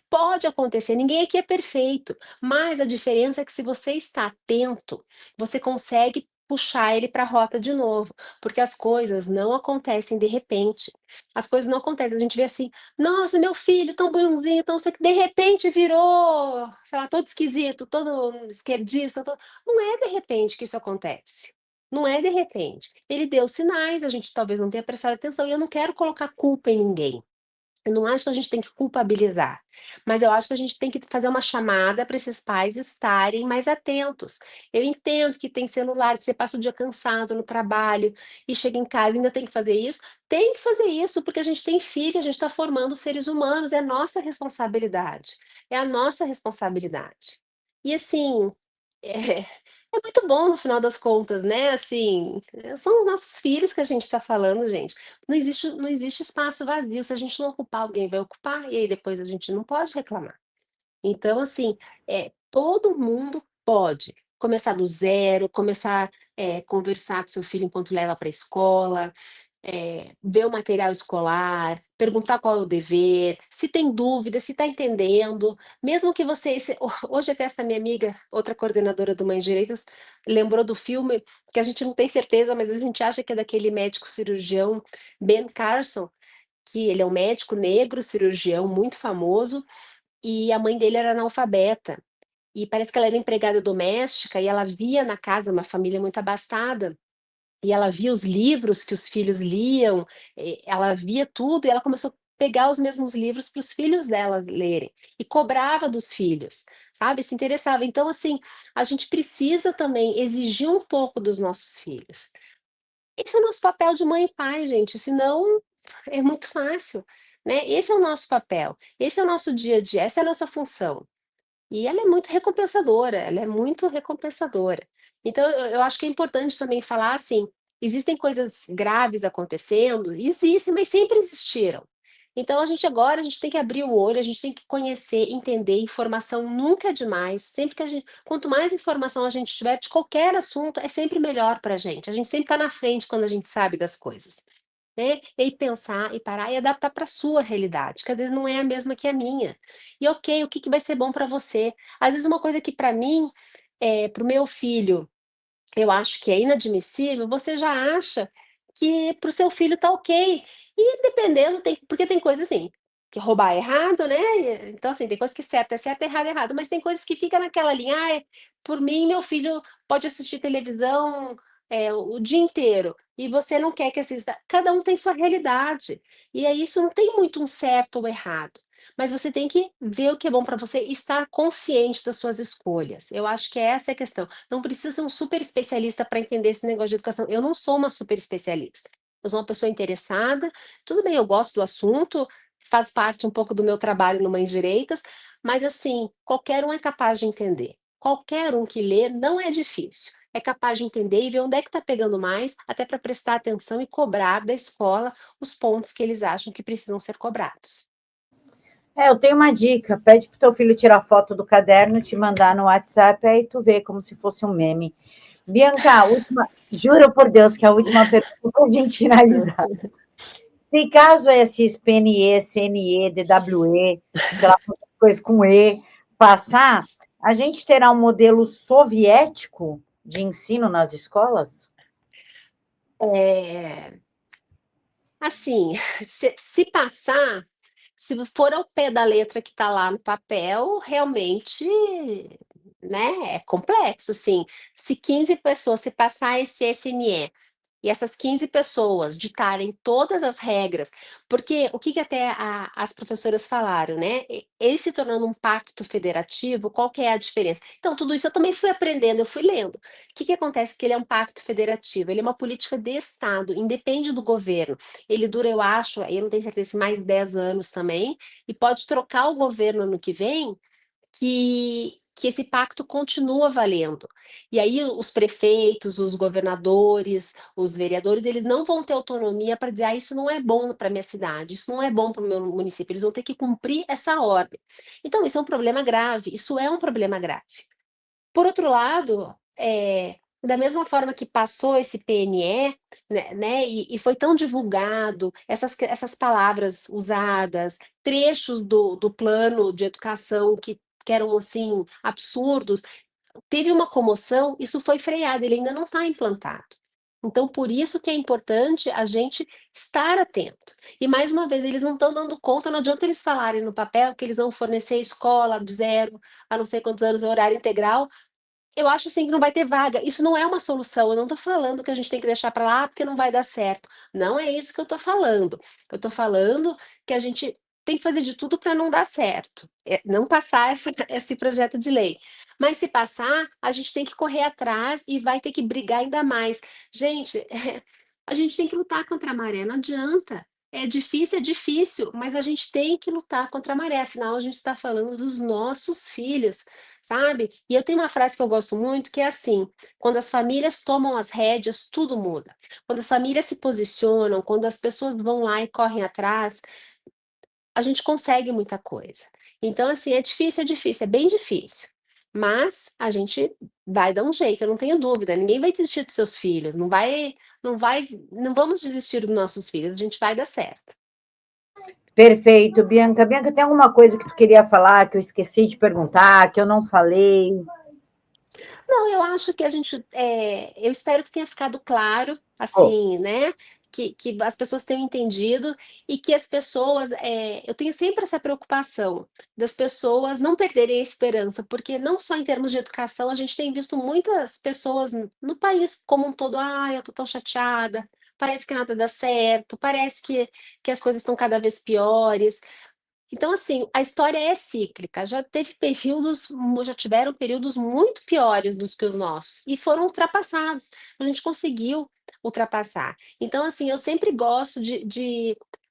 Pode acontecer, ninguém aqui é perfeito, mas a diferença é que se você está atento, você consegue puxar ele para a rota de novo, porque as coisas não acontecem de repente. As coisas não acontecem, a gente vê assim: "Nossa, meu filho tão bonzinho, tão sei que de repente virou, sei lá, todo esquisito, todo esquerdista, todo". Não é de repente que isso acontece. Não é de repente. Ele deu sinais, a gente talvez não tenha prestado atenção, e eu não quero colocar culpa em ninguém. Eu não acho que a gente tem que culpabilizar, mas eu acho que a gente tem que fazer uma chamada para esses pais estarem mais atentos. Eu entendo que tem celular, que você passa o dia cansado no trabalho e chega em casa e ainda tem que fazer isso. Tem que fazer isso, porque a gente tem filho, a gente está formando seres humanos, é nossa responsabilidade. É a nossa responsabilidade. E assim, é, é muito bom no final das contas, né, assim, são os nossos filhos que a gente está falando, gente. Não existe espaço vazio, se a gente não ocupar, alguém vai ocupar, e aí depois a gente não pode reclamar. Então, assim, todo mundo pode começar do zero, começar, conversar com seu filho enquanto leva para a escola, ver o material escolar, perguntar qual é o dever, se tem dúvida, se está entendendo, mesmo que você hoje até essa minha amiga, outra coordenadora do Mães Direitas, lembrou do filme, que a gente não tem certeza, mas a gente acha que é daquele médico cirurgião Ben Carson, que ele é um médico negro, cirurgião muito famoso, e a mãe dele era analfabeta. E parece que ela era empregada doméstica e ela via na casa uma família muito abastada, e ela via os livros que os filhos liam, ela via tudo e ela começou a pegar os mesmos livros para os filhos dela lerem, e cobrava dos filhos, sabe, se interessava. Então, assim, a gente precisa também exigir um pouco dos nossos filhos. Esse é o nosso papel de mãe e pai, gente, senão é muito fácil, né. Esse é o nosso papel, esse é o nosso dia a dia, essa é a nossa função. E ela é muito recompensadora, ela é muito recompensadora. Então eu acho que é importante também falar assim, existem coisas graves acontecendo? Existem, mas sempre existiram. Então a gente tem que abrir o olho, a gente tem que conhecer, entender, informação nunca é demais, sempre que a gente quanto mais informação a gente tiver de qualquer assunto, é sempre melhor para a gente sempre está na frente quando a gente sabe das coisas. Né, e aí pensar e parar e adaptar para a sua realidade, que às vezes não é a mesma que a minha. E ok, o que que vai ser bom para você? Às vezes uma coisa que para mim, para o meu filho, eu acho que é inadmissível, você já acha que para o seu filho tá ok. E dependendo porque tem coisa assim, que roubar é errado, né, então assim, tem coisa que certo é certo, errado é errado, mas tem coisas que fica naquela linha: "Ai, por mim meu filho pode assistir televisão, o dia inteiro", e você não quer que assista. Cada um tem sua realidade, e aí isso não tem muito um certo ou errado, mas você tem que ver o que é bom para você e estar consciente das suas escolhas. Eu acho que essa é a questão. Não precisa ser um super especialista para entender esse negócio de educação. Eu não sou uma super especialista. Eu sou uma pessoa interessada. Tudo bem, eu gosto do assunto, faz parte um pouco do meu trabalho no Mães Direitas, mas assim, qualquer um é capaz de entender. Qualquer um que lê não é difícil. É capaz de entender e ver onde é que está pegando mais, até para prestar atenção e cobrar da escola os pontos que eles acham que precisam ser cobrados. Eu tenho uma dica, pede pro teu filho tirar foto do caderno, te mandar no WhatsApp, aí tu vê como se fosse um meme. Bianca, juro por Deus que a última pergunta para a gente finalizar. Se caso esses PNE, CNE, DWE, sei lá, coisa com E, passar, a gente terá um modelo soviético de ensino nas escolas? É, assim, se passar, se for ao pé da letra que está lá no papel, realmente, né, é complexo, assim. Se 15 pessoas, se passar esse SNE e essas 15 pessoas ditarem todas as regras, porque o que que até as professoras falaram, né? Ele se tornando um pacto federativo, qual que é a diferença? Então, tudo isso eu também fui aprendendo, eu fui lendo. O que que acontece? Que ele é um pacto federativo, ele é uma política de Estado, independe do governo. Ele dura, eu acho, eu não tenho certeza, se mais 10 anos também, e pode trocar o governo ano que vem, que esse pacto continua valendo. E aí os prefeitos, os governadores, os vereadores, eles não vão ter autonomia para dizer, isso não é bom para minha cidade, isso não é bom para o meu município, eles vão ter que cumprir essa ordem. Então, isso é um problema grave, isso é um problema grave. Por outro lado, da mesma forma que passou esse PNE, né, e foi tão divulgado, essas palavras usadas, trechos do plano de educação que eram assim absurdos, teve uma comoção, isso foi freado, ele ainda não está implantado. Então, por isso que é importante a gente estar atento. E mais uma vez, eles não estão dando conta, não adianta eles falarem no papel que eles vão fornecer escola de zero a não sei quantos anos, horário integral, eu acho assim que não vai ter vaga. Isso não é uma solução. Eu não estou falando que a gente tem que deixar para lá porque não vai dar certo. Não é isso que eu estou falando. Eu estou falando que a gente tem que fazer de tudo para não dar certo. Não passar esse projeto de lei. Mas se passar, a gente tem que correr atrás e vai ter que brigar ainda mais. Gente, a gente tem que lutar contra a maré, não adianta. É difícil, mas a gente tem que lutar contra a maré. Afinal, a gente está falando dos nossos filhos, sabe? E eu tenho uma frase que eu gosto muito, que é assim: quando as famílias tomam as rédeas, tudo muda. Quando as famílias se posicionam, quando as pessoas vão lá e correm atrás, a gente consegue muita coisa. Então, assim, é difícil, é bem difícil. Mas a gente vai dar um jeito, eu não tenho dúvida. Ninguém vai desistir dos seus filhos, não vamos desistir dos nossos filhos, a gente vai dar certo. Perfeito, Bianca. Bianca, tem alguma coisa que tu queria falar que eu esqueci de perguntar, que eu não falei? Não, eu acho que a gente, eu espero que tenha ficado claro, Oh, assim, né, que as pessoas tenham entendido e que as pessoas, eu tenho sempre essa preocupação das pessoas não perderem a esperança, porque não só em termos de educação, a gente tem visto muitas pessoas no país como um todo, eu estou tão chateada, parece que nada dá certo, parece que as coisas estão cada vez piores. Então, assim, a história é cíclica, já tiveram períodos muito piores dos que os nossos, e foram ultrapassados, a gente conseguiu ultrapassar. Então, assim, eu sempre gosto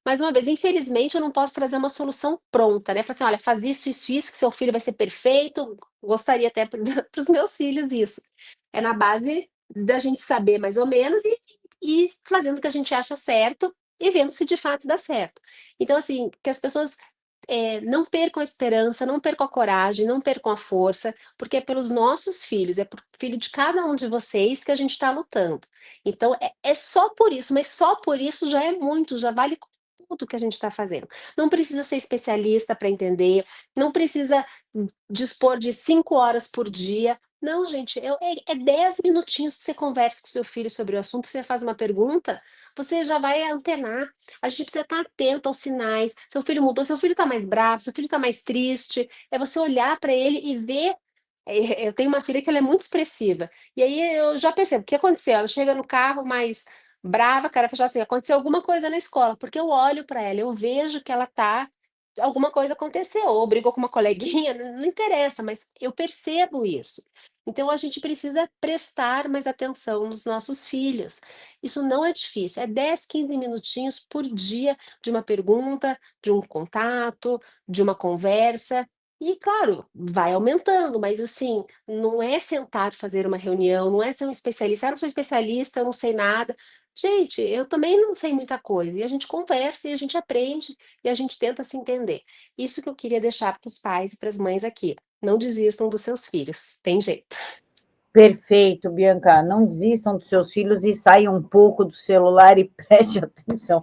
mais uma vez, infelizmente, eu não posso trazer uma solução pronta, né? Falar assim, olha, faz isso, que seu filho vai ser perfeito, gostaria até para os meus filhos isso. É na base da gente saber mais ou menos e fazendo o que a gente acha certo e vendo se de fato dá certo. Então, assim, que as pessoas não percam a esperança, não percam a coragem, não percam a força, porque é pelos nossos filhos, é por filho de cada um de vocês que a gente está lutando. Então, é só por isso, mas só por isso já é muito, já vale tudo que a gente está fazendo. Não precisa ser especialista para entender, não precisa dispor de 5 horas por dia. Não, gente, é 10 minutinhos que você conversa com seu filho sobre o assunto, você faz uma pergunta, você já vai antenar. A gente precisa estar atento aos sinais. Seu filho mudou, seu filho está mais bravo, seu filho está mais triste. É você olhar para ele e ver. Eu tenho uma filha que ela é muito expressiva. E aí eu já percebo o que aconteceu. Ela chega no carro mais brava, cara, fechada assim, aconteceu alguma coisa na escola, porque eu olho para ela, eu vejo que ela tá. Alguma coisa aconteceu, ou brigou com uma coleguinha, não interessa, mas eu percebo isso. Então a gente precisa prestar mais atenção nos nossos filhos. Isso não é difícil, é 10, 15 minutinhos por dia de uma pergunta, de um contato, de uma conversa. E, claro, vai aumentando, mas assim, não é sentar fazer uma reunião, não é ser um especialista. Eu não sou especialista, eu não sei nada. Gente, eu também não sei muita coisa, e a gente conversa, e a gente aprende, e a gente tenta se entender. Isso que eu queria deixar para os pais e para as mães aqui, não desistam dos seus filhos, tem jeito. Perfeito, Bianca. Não desistam dos seus filhos e saiam um pouco do celular e preste atenção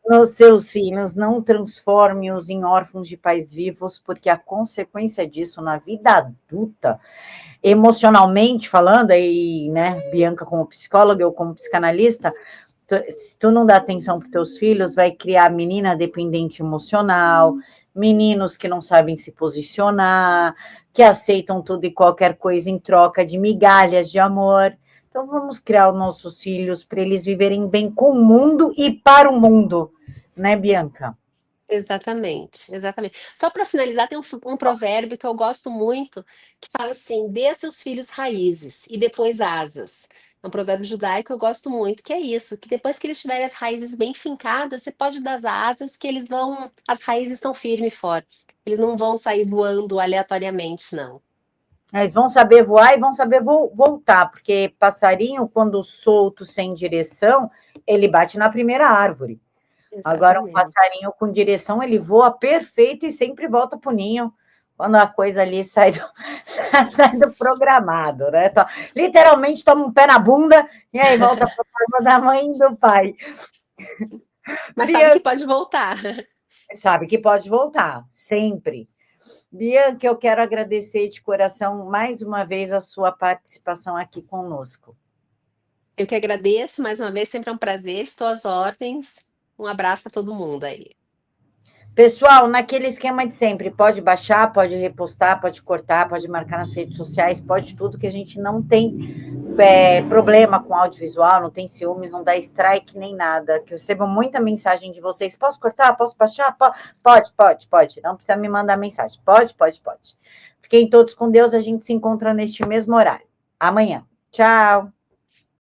nos seus filhos. Não transforme-os em órfãos de pais vivos, porque a consequência disso na vida adulta, emocionalmente falando, aí, né, Bianca como psicóloga, eu como psicanalista, se tu não dá atenção para os teus filhos, vai criar menina dependente emocional, meninos que não sabem se posicionar, que aceitam tudo e qualquer coisa em troca de migalhas de amor. Então, vamos criar os nossos filhos para eles viverem bem com o mundo e para o mundo, né, Bianca? Exatamente, exatamente. Só para finalizar, tem um provérbio que eu gosto muito, que fala assim: dê a seus filhos raízes e depois asas. É um provérbio judaico que eu gosto muito, que é isso, que depois que eles tiverem as raízes bem fincadas, você pode dar as asas que eles vão, as raízes estão firmes e fortes. Eles não vão sair voando aleatoriamente, não. Eles vão saber voar e vão saber voltar, porque passarinho, quando solto sem direção, ele bate na primeira árvore. Agora, um Exatamente. passarinho com direção, ele voa perfeito e sempre volta para o ninho, quando a coisa ali sai do, sai do programado, né? Então, literalmente toma um pé na bunda e aí volta para casa da mãe e do pai. Mas sabe que Bianca pode voltar. sabe que pode voltar, sempre. Bianca, eu quero agradecer de coração mais uma vez a sua participação aqui conosco. Eu que agradeço mais uma vez, sempre é um prazer, estou às ordens. Um abraço a todo mundo aí. Pessoal, naquele esquema de sempre, pode baixar, pode repostar, pode cortar, pode marcar nas redes sociais, pode tudo, que a gente não tem problema com audiovisual, não tem ciúmes, não dá strike nem nada, que eu recebo muita mensagem de vocês, posso cortar, posso baixar? Pode, não precisa me mandar mensagem, pode. Fiquem todos com Deus, a gente se encontra neste mesmo horário, amanhã. Tchau!